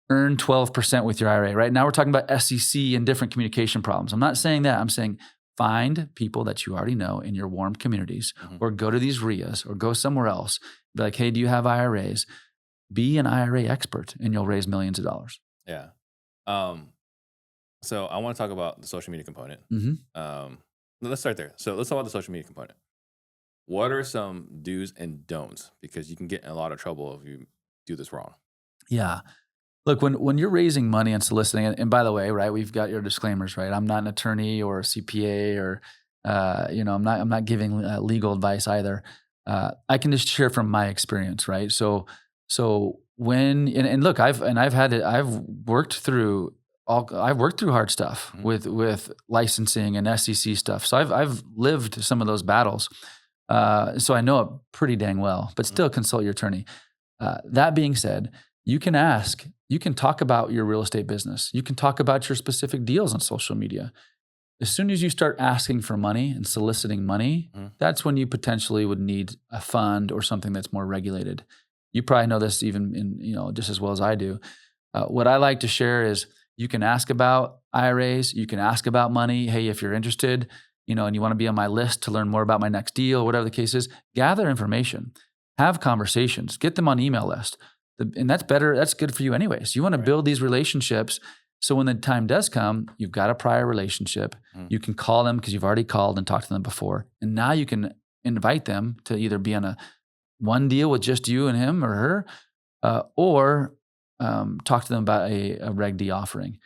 earn 12% with your IRA, right? Now we're talking about SEC and different communication problems. I'm not saying that. I'm saying find people that you already know in your warm communities, or go to these RIAs or go somewhere else. Be like, hey, do you have IRAs? Be an IRA expert and you'll raise millions of dollars. Yeah. So I want to talk about the social media component. Let's start there. So let's talk about the social media component. What are some do's and don'ts? Because you can get in a lot of trouble if you do this wrong. Yeah. Look, when you're raising money and soliciting, and by the way, right, we've got your disclaimers, right? I'm not an attorney or a CPA or, I'm not giving legal advice either. I can just share from my experience, right? So when look, I've worked through hard stuff with licensing and SEC stuff. So I've lived some of those battles. So I know it pretty dang well, but still consult your attorney. That being said, you can talk about your real estate business. You can talk about your specific deals on social media. As soon as you start asking for money and soliciting money, that's when you potentially would need a fund or something that's more regulated. You probably know this even in, just as well as I do. What I like to share is you can ask about IRAs. You can ask about money. Hey, if you're interested, and you want to be on my list to learn more about my next deal, whatever the case is, gather information, have conversations, get them on email list. And that's better. That's good for you anyways. You want to build these relationships. So when the time does come, you've got a prior relationship. You can call them because you've already called and talked to them before. And now you can invite them to either be on one deal with just you and him or her, or talk to them about a Reg D offering.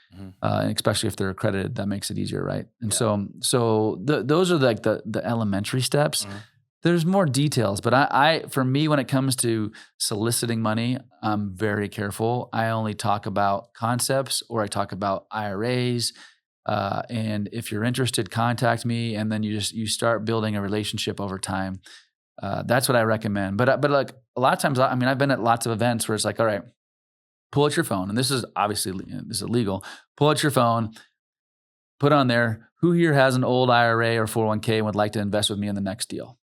And especially if they're accredited, that makes it easier, right? And so those are like the elementary steps. There's more details, but for me, when it comes to soliciting money, I'm very careful. I only talk about concepts, or I talk about IRAs. And if you're interested, contact me, and then you start building a relationship over time. That's what I recommend. But like a lot of times, I've been at lots of events where it's like, all right, pull out your phone, and this is obviously illegal. Pull out your phone, put on there, who here has an old IRA or 401k and would like to invest with me in the next deal?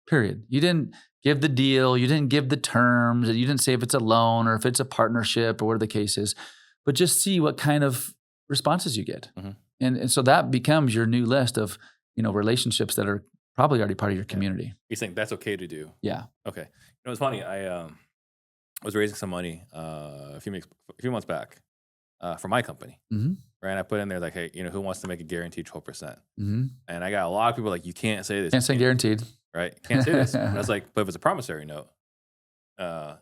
Period. You didn't give the deal. You didn't give the terms. You didn't say if it's a loan or if it's a partnership or whatever the case is, but just see what kind of responses you get. And so that becomes your new list of, relationships that are probably already part of your community. You're saying that's okay to do? Yeah. Okay. It's funny. I was raising some money a few months back for my company. Right. And I put in there like, hey, who wants to make a guaranteed 12%? And I got a lot of people like, you can't say this. Can't say guaranteed. right? Can't say this. And I was like, but if it's a promissory note,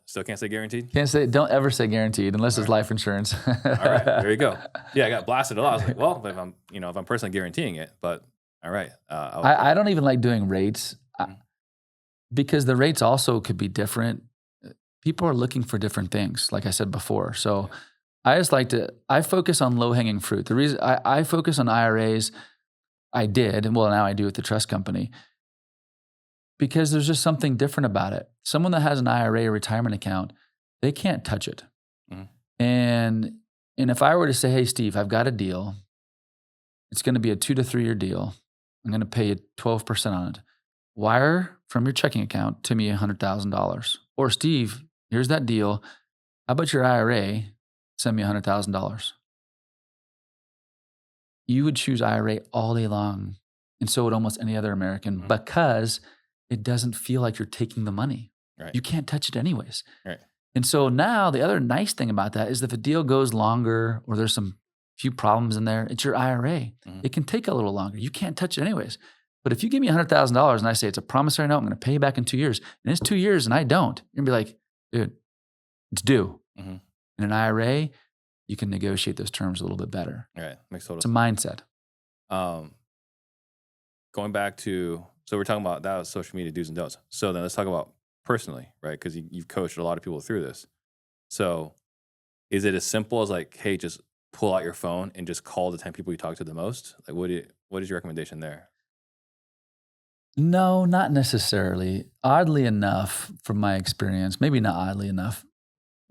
still can't say guaranteed. Don't ever say guaranteed unless it's life insurance. All right, there you go. Yeah, I got blasted a lot. I was like, well, if I'm personally guaranteeing it, but all right. I don't even like doing rates because the rates also could be different. People are looking for different things, like I said before. So I focus on low hanging fruit. The reason I focus on IRAs, now I do with the trust company, because there's just something different about it. Someone that has an IRA or retirement account, they can't touch it. And if I were to say, hey, Steve, I've got a deal. It's going to be a 2 to 3 year deal. I'm going to pay you 12% on it. Wire from your checking account to me $100,000. Or Steve, here's that deal. How about your IRA? Send me $100,000. You would choose IRA all day long. And so would almost any other American because it doesn't feel like you're taking the money. Right. You can't touch it anyways. Right. And so now the other nice thing about that is if a deal goes longer or there's some few problems in there, it's your IRA. It can take a little longer. You can't touch it anyways. But if you give me $100,000 and I say it's a promissory note, I'm going to pay you back in 2 years, and it's 2 years and I don't, you're going to be like, dude, it's due. In an IRA, you can negotiate those terms a little bit better. Right. Makes total sense. It's a mindset. Going back to, so we're talking about that was social media do's and don'ts. So then let's talk about personally, right? Because you've coached a lot of people through this. So is it as simple as like, hey, just pull out your phone and just call the 10 people you talk to the most? Like, what is your recommendation there? No, not necessarily. Oddly enough, from my experience, maybe not oddly enough,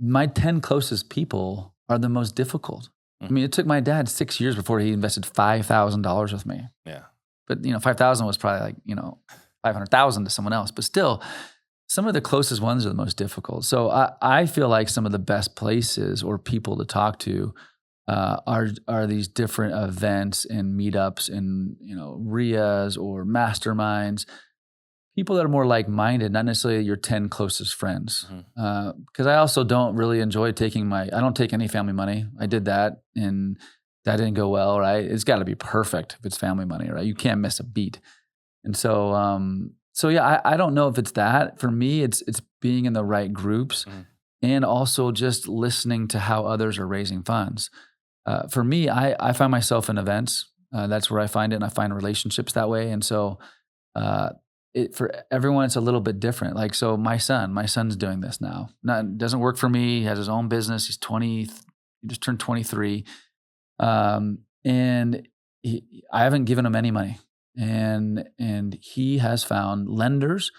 my 10 closest people are the most difficult. I mean, it took my dad 6 years before he invested $5,000 with me. Yeah. But, 5,000 was probably like, 500,000 to someone else. But still, some of the closest ones are the most difficult. So I feel like some of the best places or people to talk to are these different events and meetups and RIAs or masterminds, people that are more like-minded, not necessarily your 10 closest friends. Because I also don't really enjoy I don't take any family money. I did that and that didn't go well, right? It's got to be perfect if it's family money, right? You can't miss a beat. And so, I don't know if it's that. For me, it's being in the right groups and also just listening to how others are raising funds. For me, I find myself in events. That's where I find it, and I find relationships that way. And so for everyone, it's a little bit different. Like, so my son's doing this now. Doesn't work for me. He has his own business. He's 20. He just turned 23. And I haven't given him any money. And he has found lenders,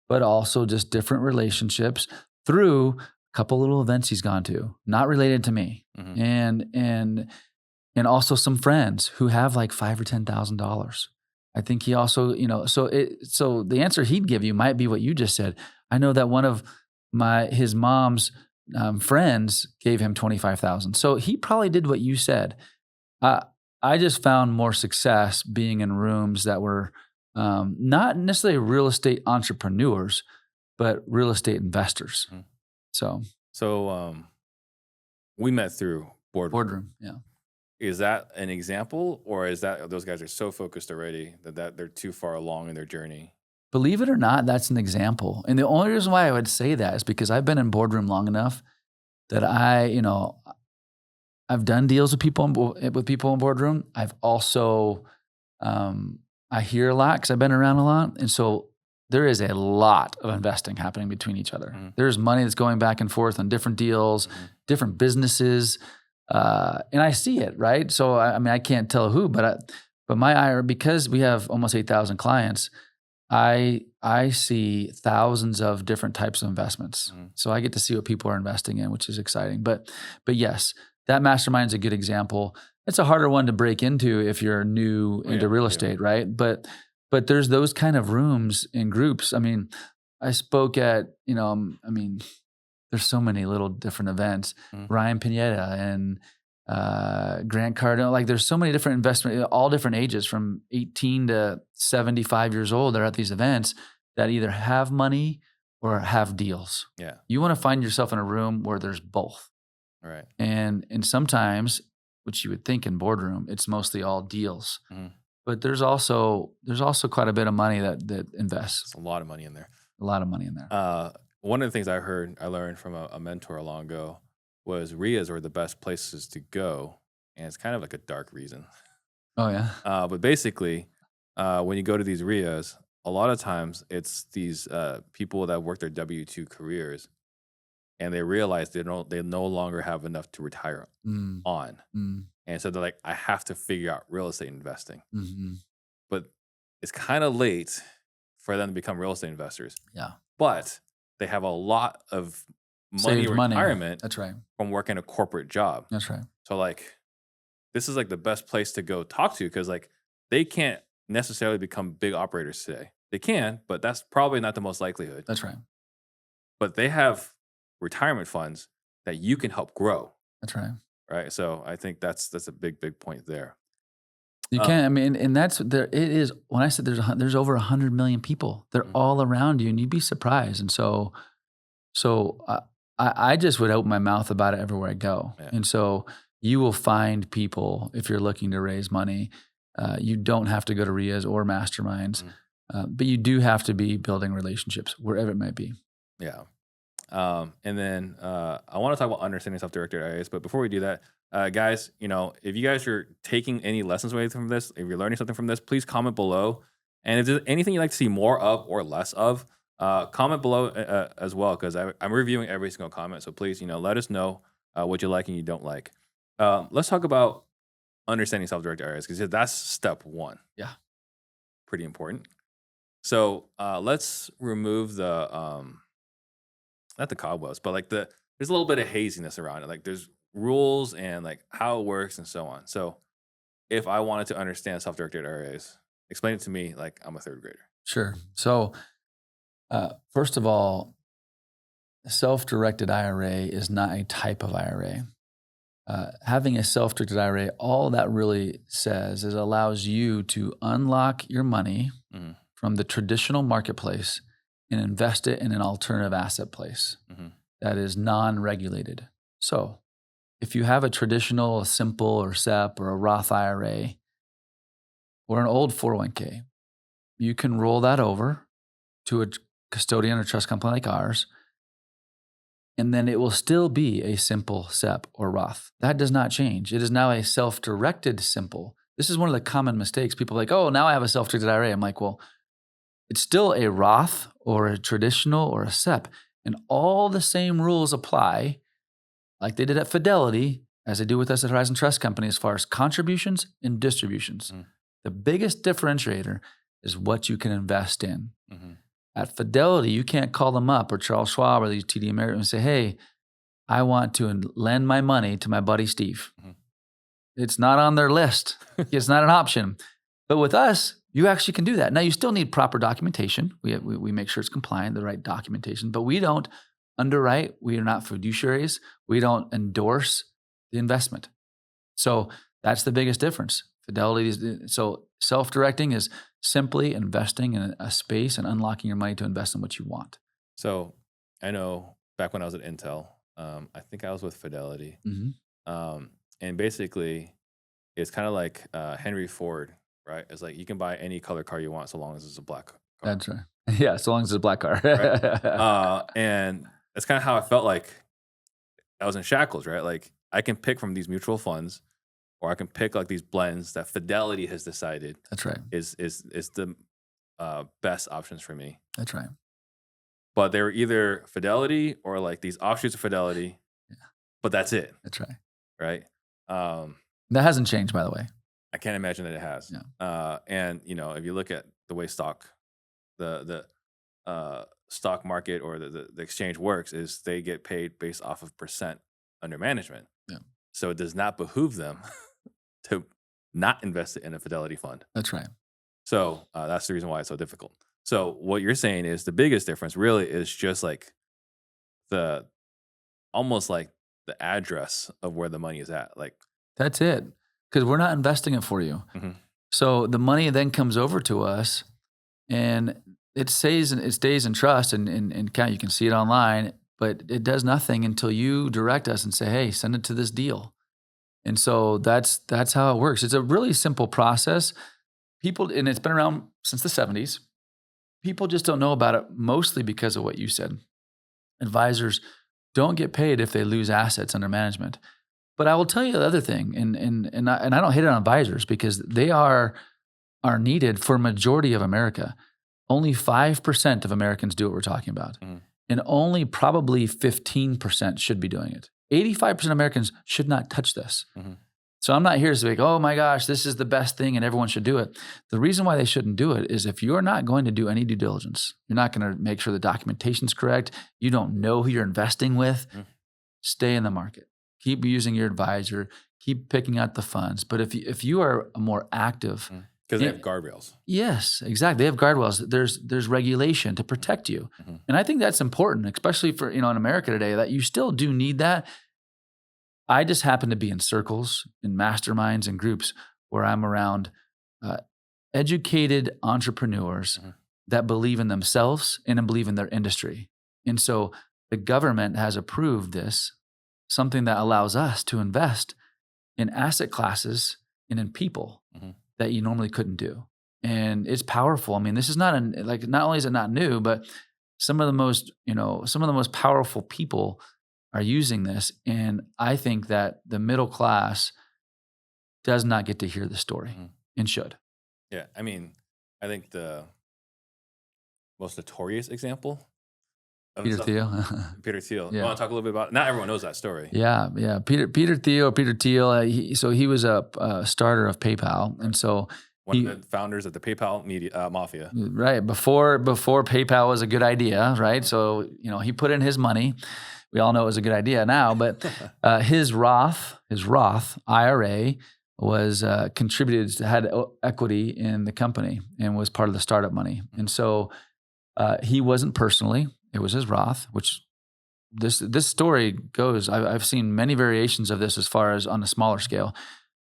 but also just different relationships through a couple little events he's gone to, not related to me, and also some friends who have like $5,000 or $10,000. I think he also, so the answer he'd give you might be what you just said. I know that one of his mom's friends gave him $25,000. So he probably did what you said. I just found more success being in rooms that were not necessarily real estate entrepreneurs, but real estate investors. So we met through Boardroom. Yeah. Is that an example, or is that those guys are so focused already that they're too far along in their journey? Believe it or not, that's an example. And the only reason why I would say that is because I've been in Boardroom long enough that I've done deals with people in Boardroom. I've also, I hear a lot because I've been around a lot. And so there is a lot of investing happening between each other. There's money that's going back and forth on different deals, different businesses. And I see it, right? So, I can't tell who, but my IRA, because we have almost 8,000 clients, I see thousands of different types of investments. So I get to see what people are investing in, which is exciting. But yes, that mastermind is a good example. It's a harder one to break into if you're new into real estate, right? But there's those kind of rooms and groups. I mean, I spoke at, there's so many little different events. Ryan Pineda and Grant Cardone. Like, there's so many different investment, all different ages, from 18 to 75 years old. They're at these events that either have money or have deals. Yeah, you want to find yourself in a room where there's both. Right. And sometimes, which you would think in Boardroom, it's mostly all deals. but there's also quite a bit of money that invests. It's a lot of money in there. A lot of money in there. One of the things I learned from a mentor long ago was RIAs are the best places to go, and it's kind of like a dark reason. Oh yeah. But basically, when you go to these RIAs, a lot of times it's these people that work their W-2 careers, and they realize they no longer have enough to retire Mm, on, mm, and so they're like, I have to figure out real estate investing. mhm. But it's kind of late for them to become real estate investors. Yeah. But they have a lot of money Saved in money. retirement That's right. from working a corporate job. That's right. So like, this is like the best place to go talk to, because like they can't necessarily become big operators today. They can, but that's probably not the most likelihood. That's right. But they have retirement funds that you can help grow, That's right. right? So I think that's a big point there. You can't. I mean, and that's there. It is when I said there's over 100 million people. They're Mhm. all around you, and you'd be surprised. And so I just would open my mouth about it everywhere I go. Yeah. And so you will find people if you're looking to raise money. You don't have to go to RIAs or masterminds, but you do have to be building relationships wherever it might be. Yeah. And then I want to talk about understanding self-directed IRAs. But before we do that, guys, if you guys are taking any lessons away from this, if you're learning something from this, please comment below. And if there's anything you'd like to see more of or less of, comment below as well, because I'm reviewing every single comment. So please, let us know what you like and you don't like. Let's talk about understanding self-directed IRAs, because that's step one. Yeah. Pretty important. So let's remove the not the cobwebs, but like there's a little bit of haziness around it. Like there's rules and like how it works and so on. So if I wanted to understand self-directed IRAs, explain it to me like I'm a third grader. Sure. So first of all, self-directed IRA is not a type of IRA. Having a self-directed IRA, all that really says is it allows you to unlock your money Mhm. from the traditional marketplace and invest it in an alternative asset place Mhm. that is non-regulated. So if you have a traditional, a simple or SEP or a Roth IRA or an old 401k, you can roll that over to a custodian or trust company like ours, and then it will still be a simple SEP or Roth. That does not change. It is now a self-directed simple. This is one of the common mistakes. People are like, oh, now I have a self-directed IRA. I'm like, well, it's still a Roth or a traditional or a SEP, and all the same rules apply like they did at Fidelity as they do with us at Horizon Trust Company as far as contributions and distributions. Mm. The biggest differentiator is what you can invest in. Mhm. At Fidelity, you can't call them up or Charles Schwab or these TD Ameritrade and say, hey, I want to lend my money to my buddy Steve. Mhm. It's not on their list. It's not an option. But with us, you actually can do that. Now, you still need proper documentation. We make sure it's compliant, the right documentation, but we don't underwrite. We are not fiduciaries. We don't endorse the investment. So that's the biggest difference. Fidelity, so self-directing is simply investing in a space and unlocking your money to invest in what you want. So I know back when I was at Intel, I think I was with Fidelity. Mm-hmm. And basically it's kind of like Henry Ford, right? It's like you can buy any color car you want so long as it's a black car. That's right. Yeah, so long as it's a black car. Right? And that's kind of how I felt like I was in shackles, right? Like I can pick from these mutual funds, or I can pick like these blends that Fidelity has decided That's right. is the best options for me. That's right. But they were either Fidelity or like these offshoots of Fidelity. Yeah. But that's it. That's right. Right. That hasn't changed, by the way. I can't imagine that it has. Yeah. And if you look at the way the stock market or the exchange works, is they get paid based off of percent under management. Yeah. So it does not behoove them to not invest it in a Fidelity fund. That's right. So that's the reason why it's so difficult. So what you're saying is the biggest difference really is just like almost like the address of where the money is at. Like that's it. Because we're not investing it for you. Mhm. So the money then comes over to us and it stays in trust and count. You can see it online, but it does nothing until you direct us and say, hey, send it to this deal. And so that's how it works. It's a really simple process. people, and it's been around since the 70s. People just don't know about it, mostly because of what you said. Advisors don't get paid if they lose assets under management. But I will tell you the other thing, and I don't hate it on advisors because they are needed for majority of America. Only 5% of Americans do what we're talking about. And only probably 15% should be doing it. 85% of Americans should not touch this. So I'm not here to say, oh my gosh, this is the best thing and everyone should do it. The reason why they shouldn't do it is if you're not going to do any due diligence, you're not going to make sure the documentation's correct, you don't know who you're investing with, stay in the market. Keep using your advisor, keep picking out the funds. But if you are more active, because they have guardrails. Yes, exactly. They have guardrails. There's regulation to protect you. And I think that's important, especially for, in America today, that you still do need that. I just happen to be in circles, in masterminds and groups where I'm around educated entrepreneurs that believe in themselves and believe in their industry. And so the government has approved this, something that allows us to invest in asset classes and in people that you normally couldn't do. And it's powerful. I mean, this is not not only is it not new, but some of the most powerful people are using this. And I think that the middle class does not get to hear the story and should. Yeah. I mean, I think the most notorious example of Peter Thiel. Peter Thiel. Yeah. I want to talk a little bit about, not everyone knows that story. Yeah. Peter Thiel, he was a starter of PayPal. And so one of the founders of the PayPal media mafia. Right. Before PayPal was a good idea, right? So, he put in his money. We all know it was a good idea now, but his Roth IRA was contributed, had equity in the company and was part of the startup money. And so he wasn't personally, it was his Roth, which this story goes, I've seen many variations of this as far as on a smaller scale,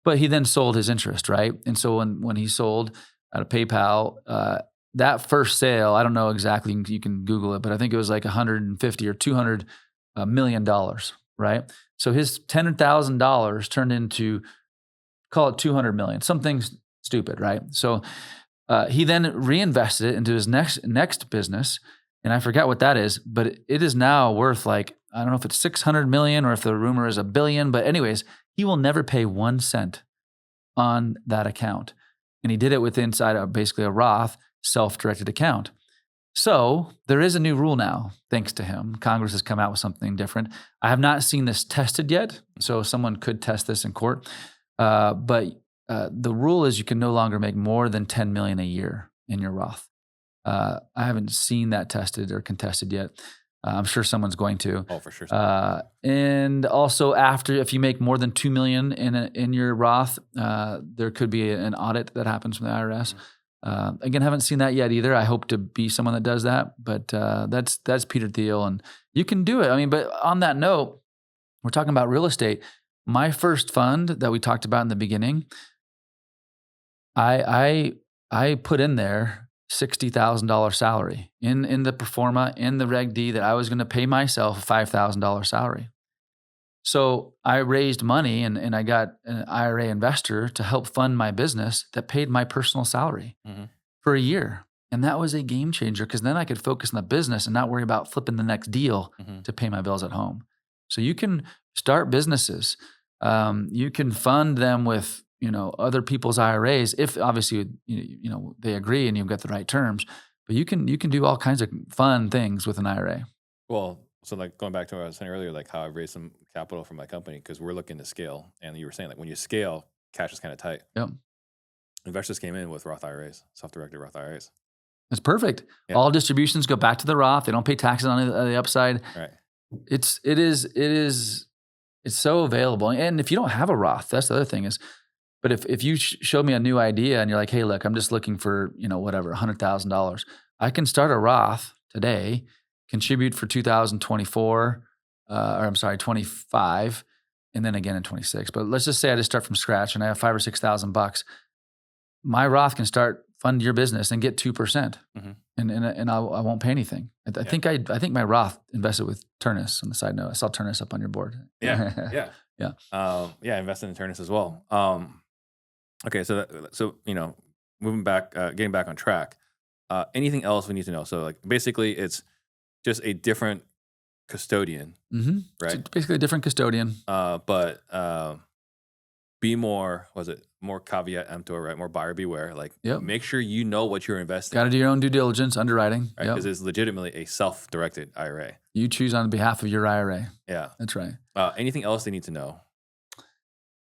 but he then sold his interest, right? And so when he sold out of PayPal, that first sale, I don't know exactly, you can Google it, but I think it was like 150 or 200 $1 million, right? So his $10,000 turned into, call it 200 million, something stupid, right? So he then reinvested it into his next business, and I forgot what that is, but it is now worth like, I don't know if it's 600 million or if the rumor is $1 billion, but anyways, he will never pay 1 cent on that account. And he did it with inside of basically a Roth self-directed account. So there is a new rule now, thanks to him. Congress has come out with something different. I have not seen this tested yet, so someone could test this in court. But the rule is you can no longer make more than 10 million a year in your Roth. I haven't seen that tested or contested yet. I'm sure someone's going to. Oh, for sure. And also, if you make more than 2 million in your Roth, there could be an audit that happens from the IRS. Again, haven't seen that yet either. I hope to be someone that does that, but that's Peter Thiel, and you can do it. I mean, but on that note, we're talking about real estate. My first fund that we talked about in the beginning, I put in there $60,000 salary in the pro forma, in the Reg D, that I was going to pay myself a $5,000 salary. So I raised money and I got an IRA investor to help fund my business that paid my personal salary for a year. And that was a game changer because then I could focus on the business and not worry about flipping the next deal to pay my bills at home. So you can start businesses. You can fund them with, other people's IRAs if obviously, they agree and you've got the right terms, but you can do all kinds of fun things with an IRA. Well, so like going back to what I was saying earlier, like how I raised some capital for my company because we're looking to scale. And you were saying like when you scale, cash is kind of tight. Yep. Investors came in with Roth IRAs, self-directed Roth IRAs. That's perfect. Yeah. All distributions go back to the Roth. They don't pay taxes on the upside. Right. It's so available. And if you don't have a Roth, that's the other thing is, but if you showed me a new idea and you're like, hey, look, I'm just looking for, whatever, $100,000, I can start a Roth today, contribute for 2024, 25, and then again in 26. But let's just say I just start from scratch and I have $5,000 or $6,000. My Roth can fund your business and get 2%, and I won't pay anything. I think my Roth invested with Turnus on the side note. I saw Turnus up on your board. Yeah. I invested in Turnus as well. Okay, so when moving back, getting back on track. Anything else we need to know? So like basically, it's just a different custodian, Mm-hmm. right? It's basically a different custodian. But be more, was it more caveat emptor, right? More buyer beware. Like, Yep. make sure you know what you're investing Got to in, do your own due diligence, underwriting. right? Because it's legitimately a self-directed IRA. You choose on behalf of your IRA. Yeah, That's right. Anything else they need to know?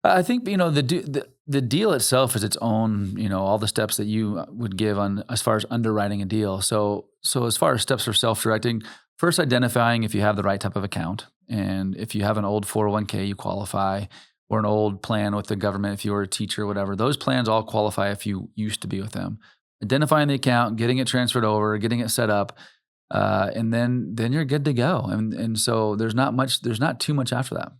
I think the deal itself is its own. All the steps that you would give on as far as underwriting a deal. So as far as steps for self-directing, first identifying if you have the right type of account, and if you have an old 401k, you qualify, or an old plan with the government if you were a teacher, whatever. Those plans all qualify if you used to be with them. Identifying the account, getting it transferred over, getting it set up, and then you're good to go. And so there's not too much after that.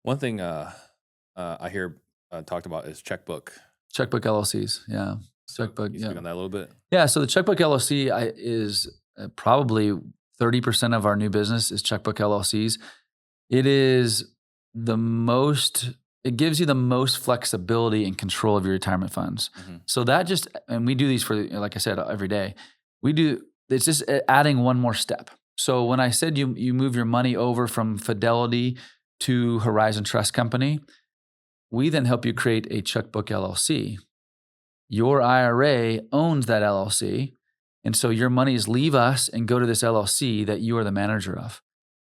One thing I hear talked about is Checkbook. Checkbook LLCs, yeah. Checkbook. Can you speak on that a little bit? Yeah, so the Checkbook LLC is probably 30% of our new business is Checkbook LLCs. It is it gives you the most flexibility and control of your retirement funds. Mm-hmm. So and we do these for, like I said, every day. It's just adding one more step. So when I said you move your money over from Fidelity to Horizon Trust Company, we then help you create a Checkbook LLC. Your IRA owns that LLC. And so your monies leave us and go to this LLC that you are the manager of.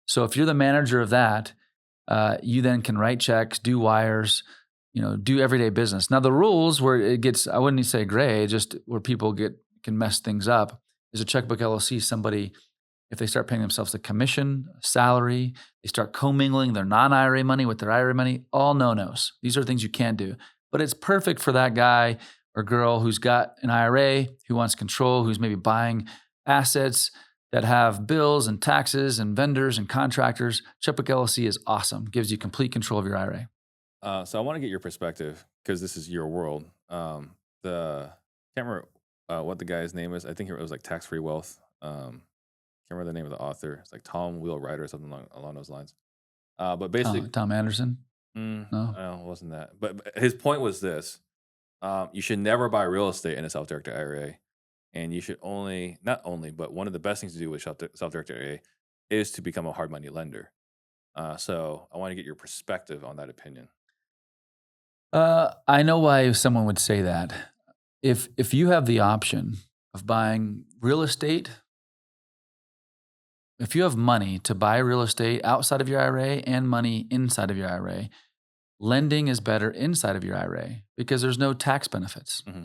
So if you're the manager of that, you then can write checks, do wires, do everyday business. Now the rules where it gets, I wouldn't say gray, just where people can mess things up, is a Checkbook LLC. Somebody, if they start paying themselves a commission, salary, they start commingling their non-IRA money with their IRA money, all no-nos. These are things you can't do. But it's perfect for that guy or girl who's got an IRA, who wants control, who's maybe buying assets that have bills and taxes and vendors and contractors. Checkbook LLC is awesome. Gives you complete control of your IRA. So I want to get your perspective because this is your world. Can't remember what the guy's name is. I think it was like Tax Free Wealth. Can't remember the name of the author. It's like Tom Wheelwright or something along those lines. But basically, Tom Anderson. No, it wasn't that. But his point was this: you should never buy real estate in a self-directed IRA. And you should not only, but one of the best things to do with self-directed IRA is to become a hard money lender. So I want to get your perspective on that opinion. I know why someone would say that. If you have the option of buying real estate, if you have money to buy real estate outside of your IRA and money inside of your IRA, lending is better inside of your IRA because there's no tax benefits. Mm-hmm.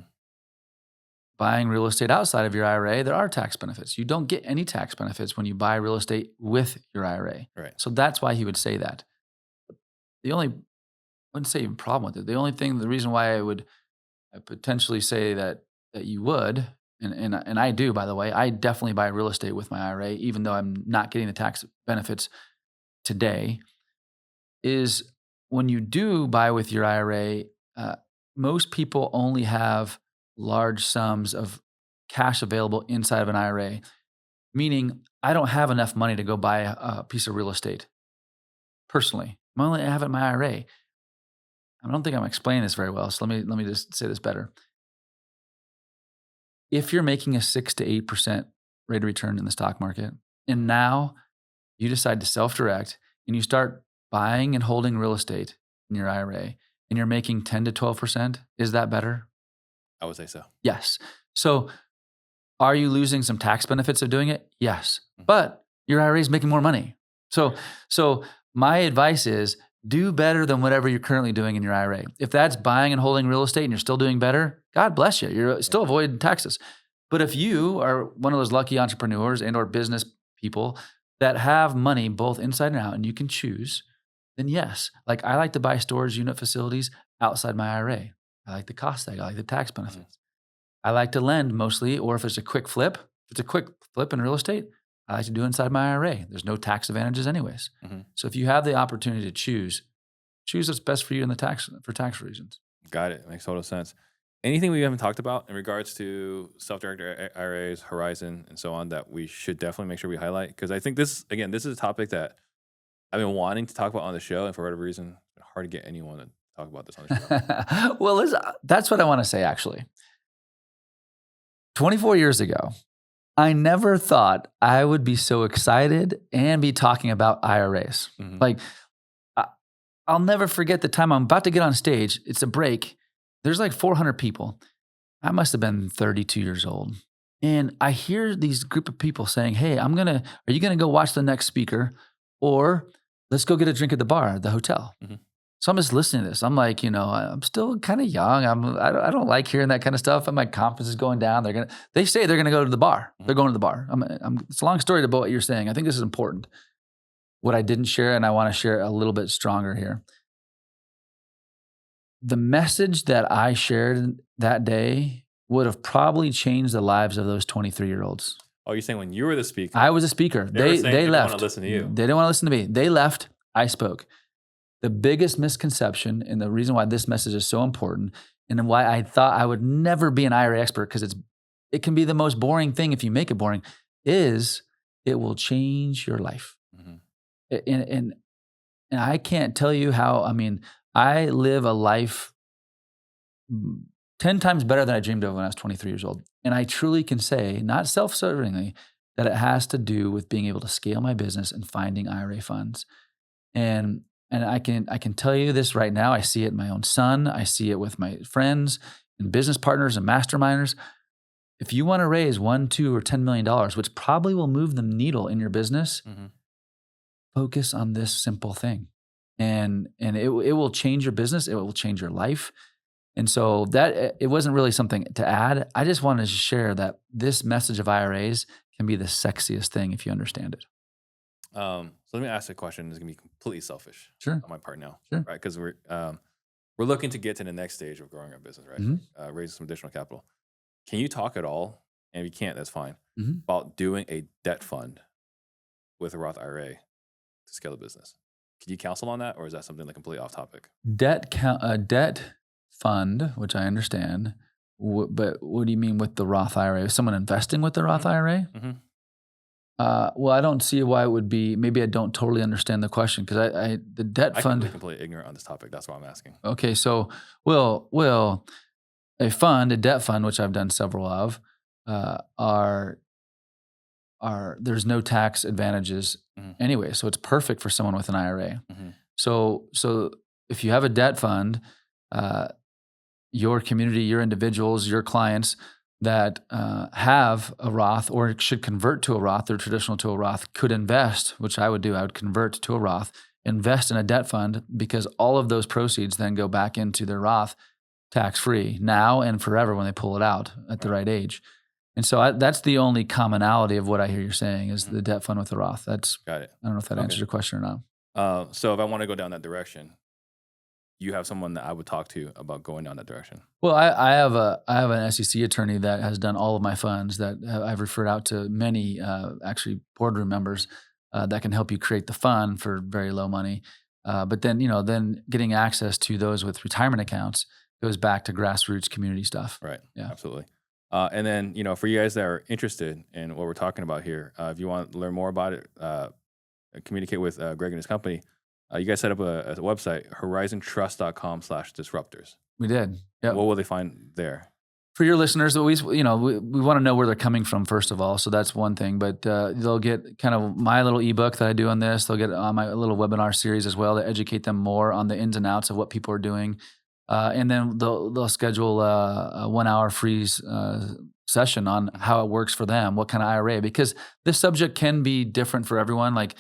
Buying real estate outside of your IRA, there are tax benefits. You don't get any tax benefits when you buy real estate with your IRA. Right. So that's why he would say that. I wouldn't say even problem with it. The reason why I would potentially say that you would, and I do, by the way, I definitely buy real estate with my IRA, even though I'm not getting the tax benefits today, is when you do buy with your IRA, most people only have large sums of cash available inside of an IRA, meaning I don't have enough money to go buy a piece of real estate. Personally, I only have it in my IRA. I don't think I'm explaining this very well, so let me just say this better. If you're making a 6 to 8% rate of return in the stock market, and now you decide to self-direct and you start buying and holding real estate in your IRA, and you're making 10 to 12%, is that better? I would say so. Yes. So are you losing some tax benefits of doing it? Yes. But your IRA is making more money. So my advice is do better than whatever you're currently doing in your IRA. If that's buying and holding real estate and you're still doing better, God bless you. You're still avoiding taxes. But if you are one of those lucky entrepreneurs and or business people that have money both inside and out and you can choose, then yes. Like I like to buy storage unit facilities outside my IRA. I like the cost tag. I like the tax benefits. I like to lend mostly, or if it's a quick flip, in real estate, I like to do inside my IRA. There's no tax advantages anyways. Mm-hmm. So if you have the opportunity to choose what's best for you for tax reasons. Got it. Makes total sense. Anything we haven't talked about in regards to self-directed IRAs, Horizon, and so on that we should definitely make sure we highlight? Because I think this is a topic that I've been wanting to talk about on the show, and for whatever reason, it's been hard to get anyone to talk about this on the show. Well, that's what I want to say, actually. 24 years ago, I never thought I would be so excited and be talking about IRAs. Mhm. Like, I'll never forget the time I'm about to get on stage. It's a break. There's like 400 people. I must have been 32 years old. And I hear these group of people saying, hey, are you going to go watch the next speaker? Or let's go get a drink at the bar at the hotel. Mhm. So I'm just listening to this. I'm like, I'm still kind of young. I don't like hearing that kind of stuff. And my confidence is going down. They say they're gonna go to the bar. They're going to the bar. It's a long story about what you're saying. I think this is important. What I didn't share, and I want to share a little bit stronger here. The message that I shared that day would have probably changed the lives of those 23-year-olds. Oh, you're saying when you were the speaker? I was a speaker. They They didn't left. want to listen to you. They didn't want to listen to me. They left. I spoke. The biggest misconception, and the reason why this message is so important, and why I thought I would never be an IRA expert, because it can be the most boring thing if you make it boring, is it will change your life. Mm-hmm. And I can't tell you how. I live a life 10 times better than I dreamed of when I was 23 years old. And I truly can say, not self-servingly, that it has to do with being able to scale my business and finding IRA funds. And I can tell you this right now. I see it in my own son. I see it with my friends and business partners and masterminders. If you want to raise $1, $2, or $10 million, which probably will move the needle in your business, focus on this simple thing. And it will change your business. It will change your life. And so that it wasn't really something to add. I just wanted to share that this message of IRAs can be the sexiest thing if you understand it. So let me ask a question. It's gonna be completely selfish on my part now, Sure. right? Because we're looking to get to the next stage of growing our business, right? Mm-hmm. Raising some additional capital. Can you talk at all? And if you can't, that's fine. Mm-hmm. About doing a debt fund with a Roth IRA to scale the business. Can you counsel on that, or is that something like completely off topic? Debt fund, which I understand, but what do you mean with the Roth IRA? Is someone investing with the Roth IRA? Mm-hmm. Well, I don't see why it would be. Maybe I don't totally understand the question, because the debt I fund. can be completely ignorant on this topic. That's why I'm asking. Okay, so will a debt fund, which I've done several of, are there's no tax advantages anyway, so it's perfect for someone with an IRA. So if you have a debt fund, your community, your individuals, your clients that have a Roth or should convert to a Roth or traditional to a Roth could invest, which I would do. I would convert to a Roth, invest in a debt fund, because all of those proceeds then go back into their Roth tax-free now and forever when they pull it out at the right age. And so that's the only commonality of what I hear you're saying is the debt fund with the Roth. Got it. I don't know if that answers your question or not. So if I want to go down that direction, you have someone that I would talk to about going down that direction. Well, I have an SEC attorney that has done all of my funds that I've referred out to many actually boardroom members that can help you create the fund for very low money. But then then getting access to those with retirement accounts goes back to grassroots community stuff. Right. Yeah. Absolutely. And then for you guys that are interested in what we're talking about here, if you want to learn more about it, communicate with Greg and his company. You guys set up a website, horizontrust.com/disruptors. We did. Yep. What will they find there? For your listeners, we want to know where they're coming from, first of all. So that's one thing. But they'll get kind of my little ebook that I do on this. They'll get on my little webinar series as well to educate them more on the ins and outs of what people are doing. And then they'll schedule a 1 hour free session on how it works for them, what kind of IRA, because this subject can be different for everyone. Like,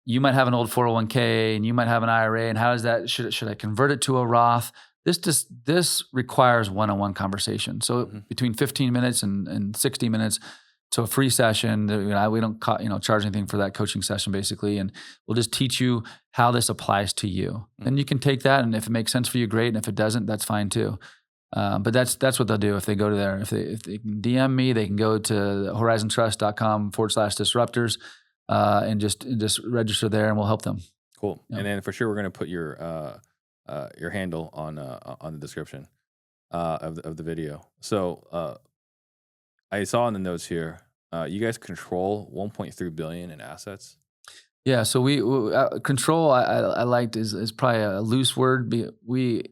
you might have an old 401k and you might have an IRA, and how is that? Should I convert it to a Roth? This requires one-on-one conversation. So between 15 minutes and 60 minutes to a free session, we don't charge anything for that coaching session basically, and we'll just teach you how this applies to you. Then you can take that, and if it makes sense for you, great, and if it doesn't, that's fine too. But that's what they'll do if they go to there. If they can DM me, they can go to horizontrust.com/disruptors. And just register there, and we'll help them. Cool. Yeah. And then for sure, we're going to put your handle on the description of the video. So I saw in the notes here, you guys control $1.3 billion in assets. Yeah. So we control. I liked is probably a loose word. We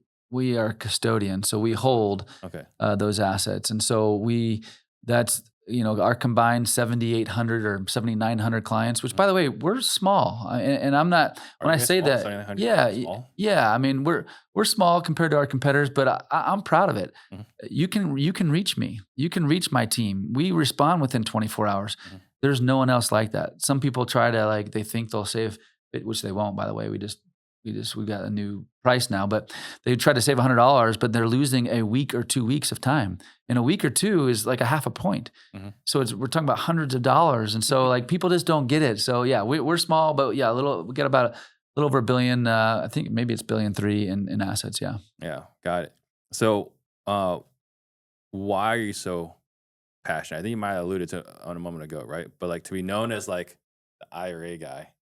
are custodian, so we hold those assets, and so we That's, our combined 7,800 or 7,900 clients, which by the way, we're small. And I'm not, Are when you I guys say small? that, 700 yeah, small? yeah. I mean, we're small compared to our competitors, but I'm proud of it. Mhm. You can reach me. You can reach my team. We respond within 24 hours. Mhm. There's no one else like that. Some people try to they think they'll save it, which they won't, by the way. We got a new price now, but they try to save $100, but they're losing a week or 2 weeks of time. And a week or two is like a half a point. Mhm. So we're talking about hundreds of dollars. And so people just don't get it. So yeah, we're small, but yeah, we got about a little over $1 billion. I think maybe it's $1.3 billion in assets. Yeah. Yeah, got it. So, why are you so passionate? I think you might have alluded to on a moment ago, right? But like to be known as like the IRA guy,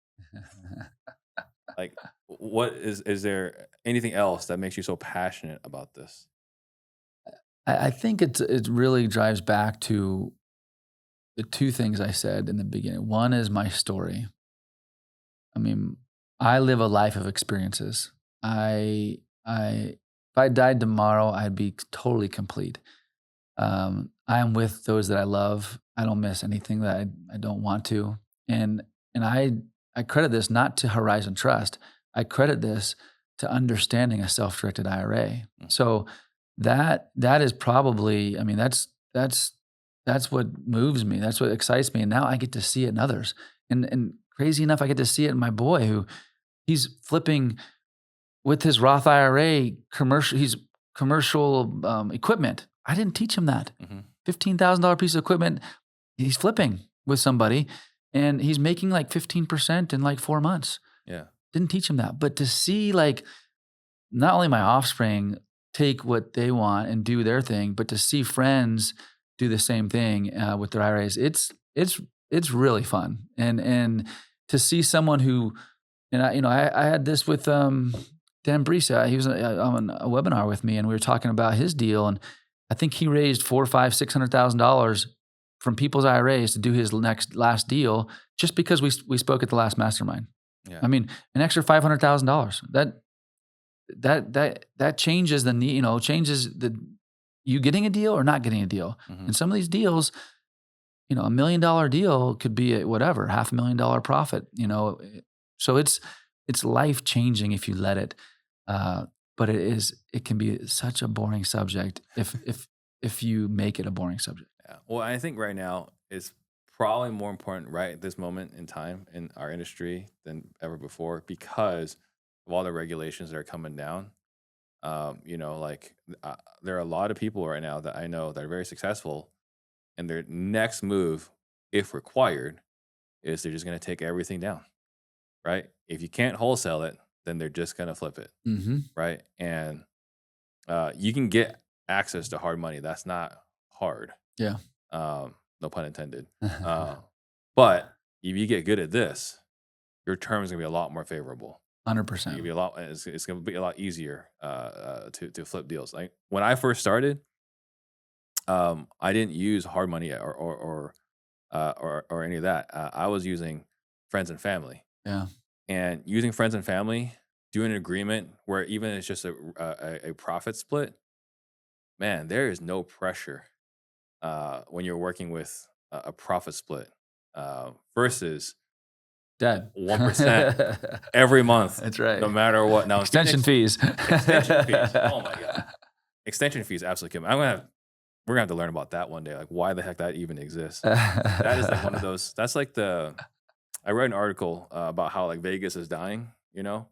like what is there anything else that makes you so passionate about this? I think it really drives back to the two things I said in the beginning. One is my story. I mean, I live a life of experiences. If I died tomorrow, I'd be totally complete. I am with those that I love. I don't miss anything that I don't want to. And I credit this not to Horizon Trust. I credit this to understanding a self-directed IRA. Mm. So that is probably, I mean, that's what moves me. That's what excites me. And now I get to see it in others. And crazy enough, I get to see it in my boy who he's flipping with his Roth IRA commercial equipment. I didn't teach him that. Mhm. $15,000 piece of equipment. He's flipping with somebody and he's making like 15% in like 4 months. Yeah. Didn't teach him that. But to see not only my offspring take what they want and do their thing, but to see friends do the same thing with their IRAs, it's really fun. And to see someone who, and I had this with Dan Brisa. He was on a webinar with me, and we were talking about his deal, and I think he raised $400,000, $500,000, $600,000 from people's IRAs to do his last deal, just because we spoke at the last mastermind. Yeah. I mean, an extra $500,000 that changes the need, changes the you getting a deal or not getting a deal. Mhm. And some of these deals, $1 million deal could be a whatever, $500,000 profit, So it's life changing if you let it. But it can be such a boring subject if you make it a boring subject. Yeah. Well, I think right now it's probably more important right at this moment in time in our industry than ever before because of all the regulations that are coming down. There are a lot of people right now that I know that are very successful, and their next move, if required, is they're just going to take everything down, right? If you can't wholesale it, then they're just going to flip it, Mm-hmm. right? And you can get access to hard money. That's not hard. Yeah. No pun intended. But if you get good at this, your terms are gonna be a lot more favorable. It's 100%. gonna be a lot. It's gonna be a lot easier to flip deals. Like when I first started, I didn't use hard money or any of that. I was using friends and family, Yeah. and using friends and family, doing an agreement where even it's just a profit split. Man, there is no pressure when you're working with a profit split versus Dead. 1% every month, That's right. no matter what. Now, Extension fees. extension fees. Oh my god, extension fees absolutely kill me. We're gonna have to learn about that one day. Like, why the heck that even exists? That is like one of those. That's like I read an article about how like Vegas is dying. For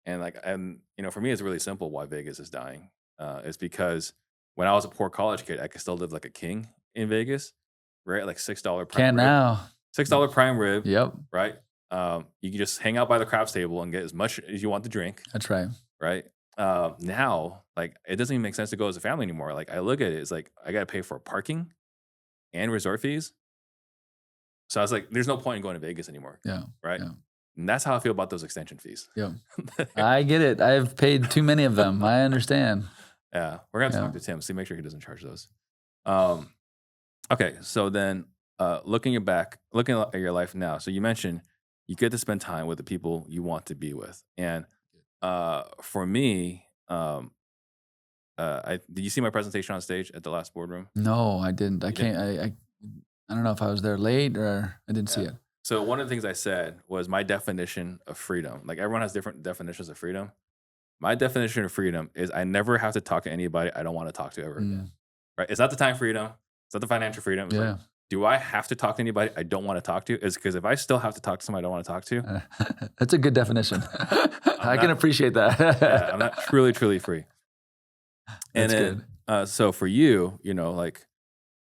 me, it's really simple why Vegas is dying. It's because when I was a poor college kid, I could still live like a king in Vegas, right? Like $6 prime Can rib, now. $6 prime rib, Yep. right? You can just hang out by the craps table and get as much as you want to drink, That's right. right? Now, like it doesn't even make sense to go as a family anymore. Like I look at it, it's like I got to pay for parking and resort fees. So I was like, there's no point in going to Vegas anymore, Yeah. right? Yeah. And that's how I feel about those extension fees. Yeah. I get it. I've paid too many of them. I understand. Yeah, we're gonna have to talk to Tim, see make sure he doesn't charge those. Okay, so then looking at your life now, so you mentioned you get to spend time with the people you want to be with, and for me, did you see my presentation on stage at the last boardroom? No, I didn't. I You didn't? can't. I don't know if I was there late or I didn't see Yeah. it. So one of the things I said was my definition of freedom. Like everyone has different definitions of freedom. My definition of freedom is I never have to talk to anybody I don't want to talk to ever again. Mm, Right? It's not the time freedom. It's not the financial freedom. It's like, yeah, do I have to talk to anybody I don't want to talk to? Is because if I still have to talk to somebody I don't want to talk to, that's a good definition. I'm I can not. appreciate Yeah, I'm that. not truly free. And That's then, good. so for you, like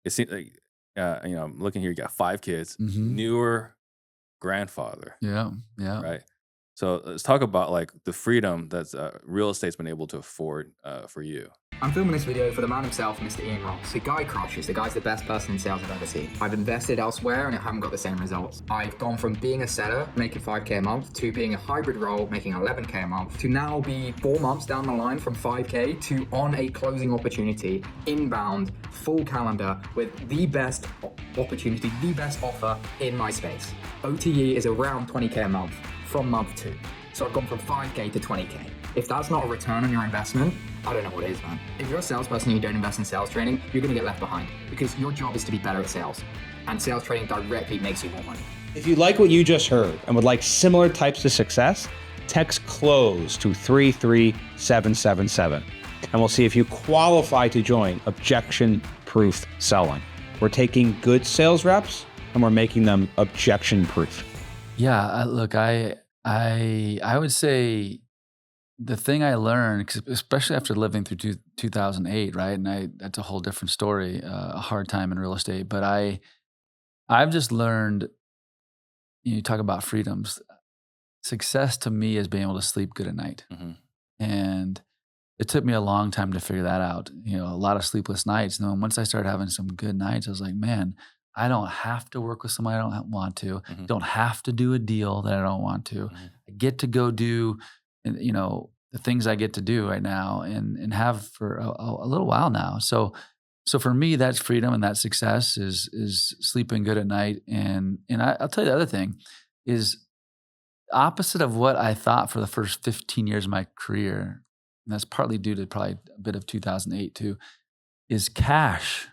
it seems like, I'm looking here. You got 5 kids, Hmm. newer grandfather, Yeah, yeah. right? So let's talk about like the freedom that's real estate's been able to afford for you. I'm filming this video for the man himself, Mr. Ian Ross. The guy crushes. The guy's the best person in sales I've ever seen. I've invested elsewhere and I haven't got the same results. I've gone from being a seller, making 5K a month, to being a hybrid role, making 11K a month, to now be 4 months down the line from 5K to on a closing opportunity, inbound, full calendar, with the best opportunity, the best offer in my space. OTE is around 20K a month from month 2. So I've gone from 5K to 20K. If that's not a return on your investment, I don't know what is, man. If you're a salesperson and you don't invest in sales training, you're gonna get left behind because your job is to be better at sales. And sales training directly makes you more money. If you like what you just heard and would like similar types of success, text CLOSE to 33777 and we'll see if you qualify to join Objection-Proof Selling. We're taking good sales reps and we're making them objection-proof. Yeah, look, I would say the thing I learned, 'cause especially after living through 2008, right? And that's a whole different story, a hard time in real estate. But I've just learned, you talk about freedoms. Success to me is being able to sleep good at night. Hmm. And it took me a long time to figure that out. A lot of sleepless nights. And then once I started having some good nights, I was like, man, I don't have to work with somebody I don't want to. Hmm. Don't have to do a deal that I don't want to. Hmm. I get to go do, the things I get to do right now and have for a little while now. So for me, that's freedom and that success is sleeping good at night. And I'll tell you the other thing is opposite of what I thought for the first 15 years of my career. And that's partly due to probably a bit of 2008 too, is cash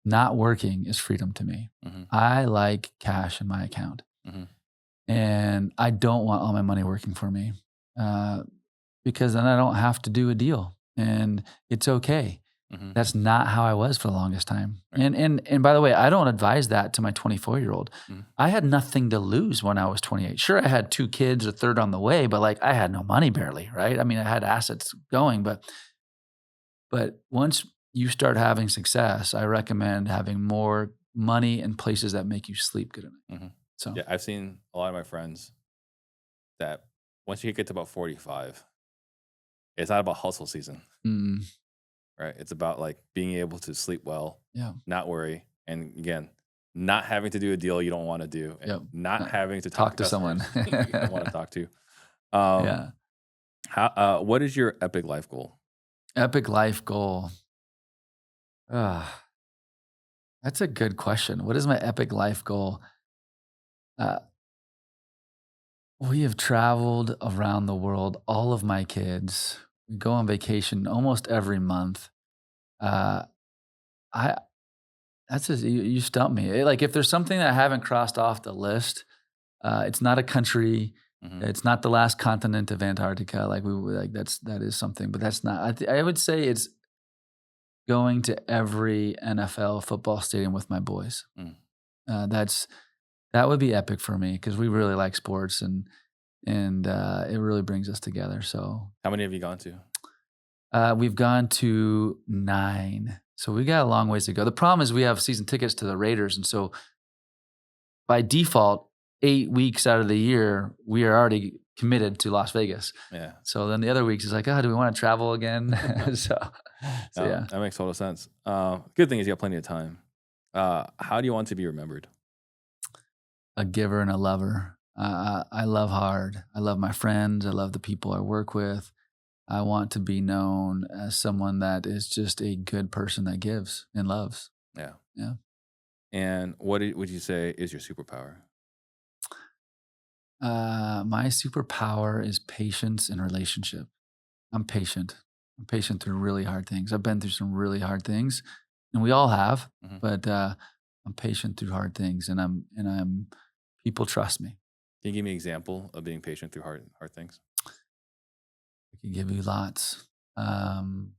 not working is freedom to me. Hmm. I like cash in my account. Hmm. And I don't want all my money working for me because then I don't have to do a deal and it's okay. Hmm. That's not how I was for the longest time. Right. And by the way, I don't advise that to my 24-year-old. Mhm. I had nothing to lose when I was 28. Sure, I had 2 kids, a third on the way, but like I had no money barely, right? I mean, I had assets going, but once you start having success, I recommend having more money in places that make you sleep good at night. Mhm. So Yeah, I've seen a lot of my friends that once you get to about 45, it's not about hustle season, mm, right? It's about like being able to sleep well, yeah, not worry, and again, not having to do a deal you don't want to do, and Yep. not having to talk to someone. customers you don't want to talk to. Yeah. What is your epic life goal? Epic life goal. That's a good question. What is my epic life goal? We have traveled around the world, all of my kids. We go on vacation almost every month. Uh, I that's just, you stumped me. Like if there's something that I haven't crossed off the list, it's not a country. Mhm. It's not the last continent of Antarctica. Like that is something, but that's not. I would say it's going to every NFL football stadium with my boys. Mm. That would be epic for me because we really like sports and it really brings us together. So How many have you gone to? we've gone to 9, so we got a long ways to go. The problem is we have season tickets to the Raiders, and so by default, 8 weeks out of the year we are already committed to Las Vegas. Yeah. So then the other weeks is like, do we want to travel again? so No, yeah. that makes total sense. Good thing is you got plenty of time. How do you want to be remembered? A giver and a lover. I love hard. I love my friends. I love the people I work with. I want to be known as someone that is just a good person that gives and loves. Yeah. Yeah. And what would you say is your superpower? My superpower is patience and relationship. I'm patient. I'm patient through really hard things. I've been through some really hard things, and we all have. Mhm. But I'm patient through hard things, and I'm people trust me. Can you give me an example of being patient through hard things? I can give you lots. When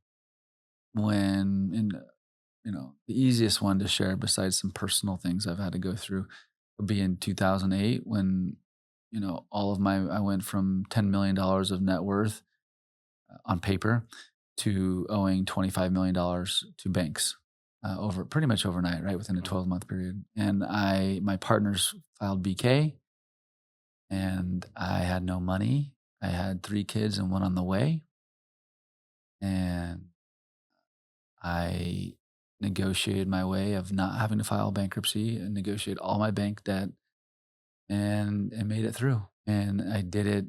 in the easiest one to share, besides some personal things I've had to go through, would be in 2008 when I went from $10 million of net worth on paper to owing $25 million to banks over pretty much overnight, right within a 12-month period. And my partners filed BK, and I had no money. I had 3 kids and one on the way, and I negotiated my way of not having to file bankruptcy and negotiate all my bank debt and made it through. And I did it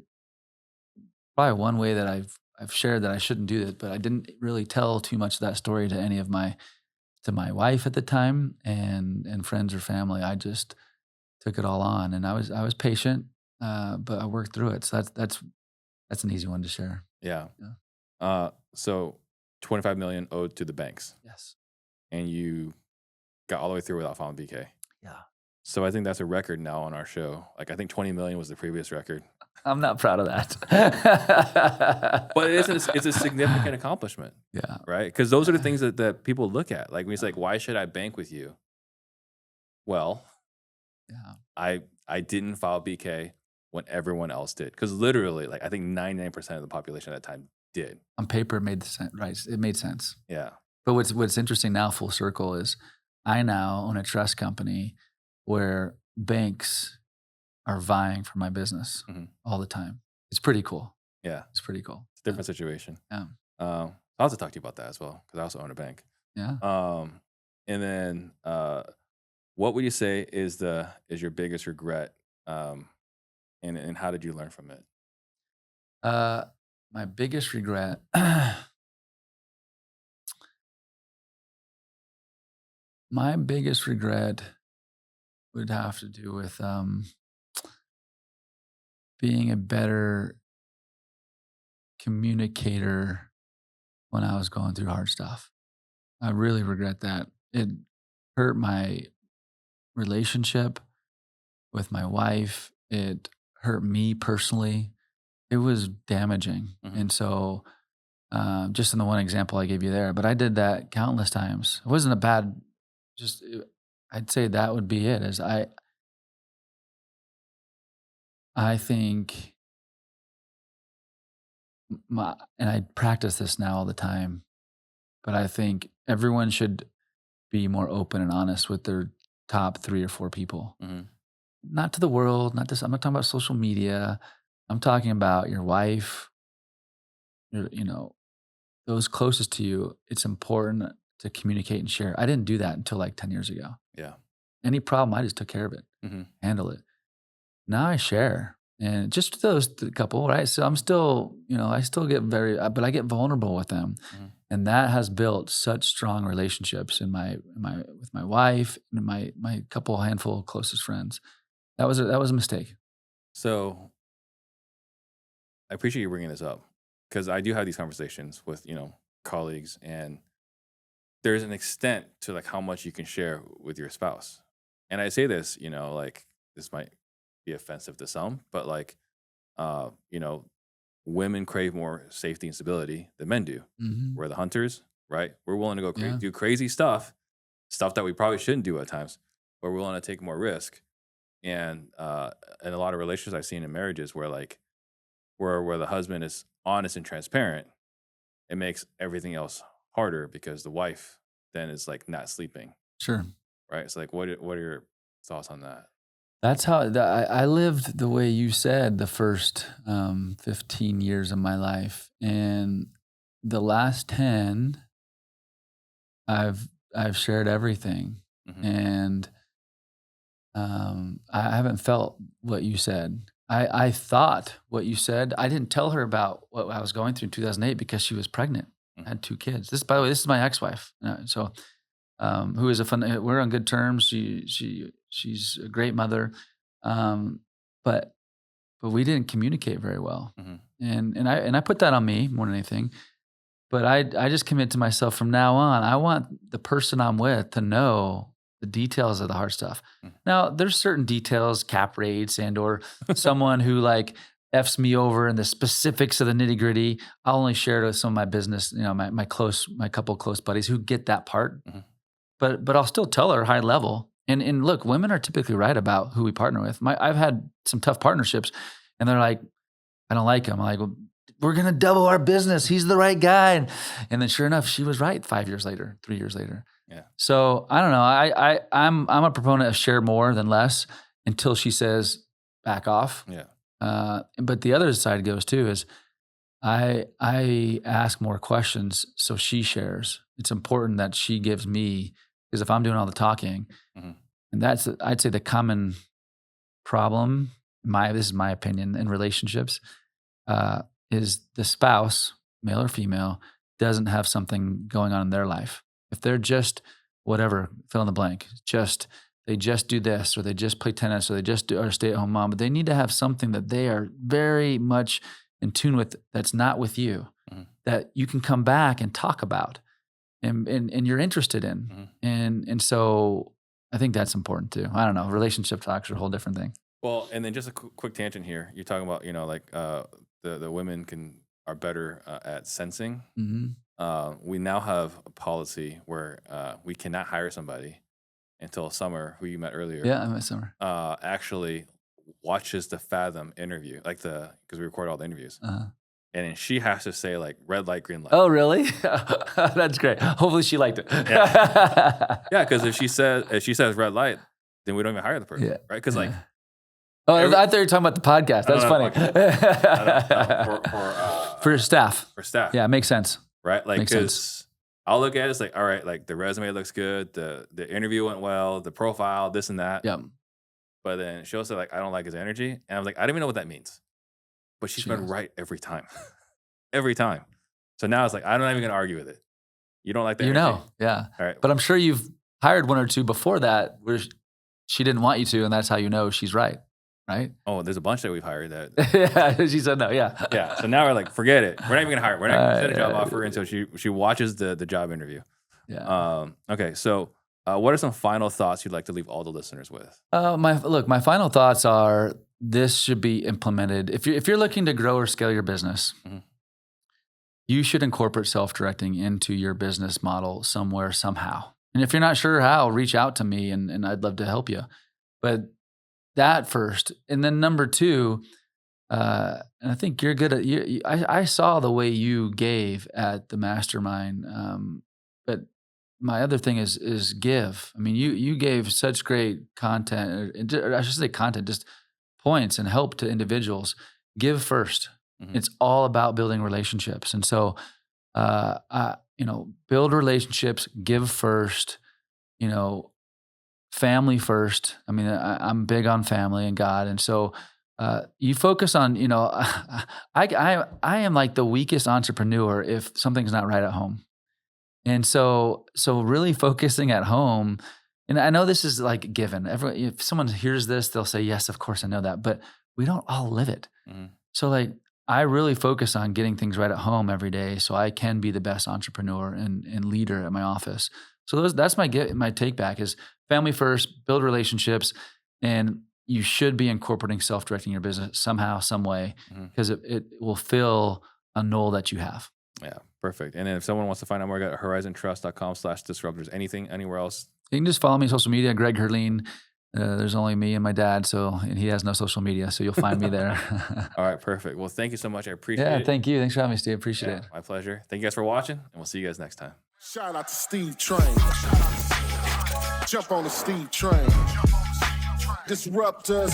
probably one way that I've shared that I shouldn't do that, but I didn't really tell too much of that story to any of to my wife at the time and friends or family. I just took it all on, and I was patient, but I worked through it. So that's an easy one to share. Yeah. Yeah. So 25 million owed to the banks, Yes. and you got all the way through without filing BK. Yeah. So I think that's a record now on our show. Like I think 20 million was the previous record, I'm not proud of that. but it's a significant accomplishment, Yeah. right? Because those are the things that people look at. Like when it's like, why should I bank with you? Well, Yeah. I didn't file BK when everyone else did, because literally, like I think 99% of the population at that time did. On paper, it made sense, right? It made sense. Yeah. But what's interesting now, full circle, is I now own a trust company where banks are vying for my business Mhm. all the time. It's pretty cool. Yeah. It's pretty cool. It's a different situation. Yeah. I'll have to talk to you about that as well, because I also own a bank. Yeah. And then what would you say is your biggest regret? And how did you learn from it? My biggest regret. My biggest regret would have to do with being a better communicator when I was going through hard stuff. I really regret that. It hurt my relationship with my wife. It hurt me personally. It was damaging. Mhm. And so, just in the one example I gave you there, but I did that countless times. It wasn't a bad, I'd say that would be it. As I think and I practice this now all the time, but I think everyone should be more open and honest with their top 3 or 4 people. Mhm. Not to the world, not just, I'm not talking about social media. I'm talking about your wife, those closest to you. It's important to communicate and share. I didn't do that until like 10 years ago. Yeah. Any problem, I just took care of it, Mhm. handle it. Now I share, and just those couple, right? So I'm still, I still get but I get vulnerable with them, Mhm. and that has built such strong relationships with my wife and my couple handful of closest friends. That was a mistake. So I appreciate you bringing this up, because I do have these conversations with colleagues, and there's an extent to like how much you can share with your spouse. And I say this, like this might be offensive to some, but like, women crave more safety and stability than men do. Mhm. We're the hunters, right? We're willing to go Yeah. do crazy stuff that we probably shouldn't do at times, but we're willing to take more risk. And in a lot of relationships I've seen in marriages where like where the husband is honest and transparent, it makes everything else harder because the wife then is like not sleeping, Sure. right? It's like what are your thoughts on that? That's how I lived the way you said the first 15 years of my life, and the last 10, I've shared everything, Mhm. and I haven't felt what you said. I thought what you said. I didn't tell her about what I was going through in 2008 because she was pregnant. I had 2 kids. By the way, this is my ex-wife. Who is we're on good terms. She's a great mother. But we didn't communicate very well. Mhm. And I put that on me more than anything. But I just commit to myself from now on. I want the person I'm with to know the details of the hard stuff. Now, there's certain details, cap rates, and or someone who like F's me over in the specifics of the nitty gritty. I'll only share it with some of my business, my couple close buddies who get that part. But I'll still tell her high level. And look, women are typically right about who we partner with. I've had some tough partnerships, and they're like, I don't like him. I'm like, well, we're gonna double our business. He's the right guy. And then sure enough, she was right 5 years later, 3 years later. Yeah. So I don't know. I'm a proponent of share more than less until she says back off. Yeah. But the other side goes too is I ask more questions so she shares. It's important that she gives me, because if I'm doing all the talking, and that's I'd say the common problem, this is my opinion in relationships, is the spouse, male or female, doesn't have something going on in their life. If they're just whatever, fill in the blank, they just do this, or they just play tennis, or they just are a stay-at-home mom, but they need to have something that they are very much in tune with that's not with you, that you can come back and talk about and you're interested in. And so I think that's important too. I don't know, relationship talks are a whole different thing. Well, and then just a quick tangent here. You're talking about, like the women are better at sensing. We now have a policy where we cannot hire somebody until Summer, who you met earlier. Yeah, I met Summer. Actually watches the Fathom interview, because we record all the interviews. And then she has to say like red light, green light. Oh, really? That's great. Hopefully she liked it. Yeah, because if she says red light, then we don't even hire the person, right? Because like. Oh, I thought you were talking about the podcast. That's funny. For staff. For staff. Yeah, it makes sense. Right? Like, because I'll look at it, it's like, all right, like the resume looks good, the interview went well, the profile, this and that. Yeah. But then she'll say like, I don't like his energy. And I was like, I don't even know what that means. But she's been right every time. Every time. So now it's like, I'm not even going to argue with it. You don't like that energy? Yeah. All right. But I'm sure you've hired one or two before that where she didn't want you to, and that's how you know she's right. Right? Oh, there's a bunch that we've hired that. Yeah, she said no. Yeah. Yeah. So now we're like, forget it. We're not even gonna hire. We're not gonna send a job offer until she watches the job interview. Yeah. Okay. So, what are some final thoughts you'd like to leave all the listeners with? My final thoughts are this should be implemented. If you're looking to grow or scale your business, you should incorporate self-directing into your business model somewhere, somehow. And if you're not sure how, reach out to me and I'd love to help you. But that first. And then number two, and I think you're good at, I saw the way you gave at the mastermind. But my other thing is give. I mean, you gave such great content, or I should say content, just points and help to individuals. Give first. It's all about building relationships. And so, build relationships, give first, family first. I mean, I'm big on family and God. And so you focus on, I am like the weakest entrepreneur if something's not right at home. And so really focusing at home, and I know this is like given. If someone hears this, they'll say, yes, of course I know that, but we don't all live it. So like, I really focus on getting things right at home every day so I can be the best entrepreneur and leader at my office. So that's my take back is family first, build relationships, and you should be incorporating self-directing your business somehow, some way, because it will fill a null that you have. Yeah, perfect. And then if someone wants to find out more, go to horizontrust.com/disruptors. Anything, anywhere else? You can just follow me on social media, Greg Herlean. There's only me and my dad, and he has no social media, so you'll find me there. All right, perfect. Well, thank you so much. I appreciate it. Yeah, thank you. Thanks for having me, Steve. Appreciate it. My pleasure. Thank you guys for watching, and we'll see you guys next time. Shout out to Steve Train. Jump on the Steve Train. Disruptors.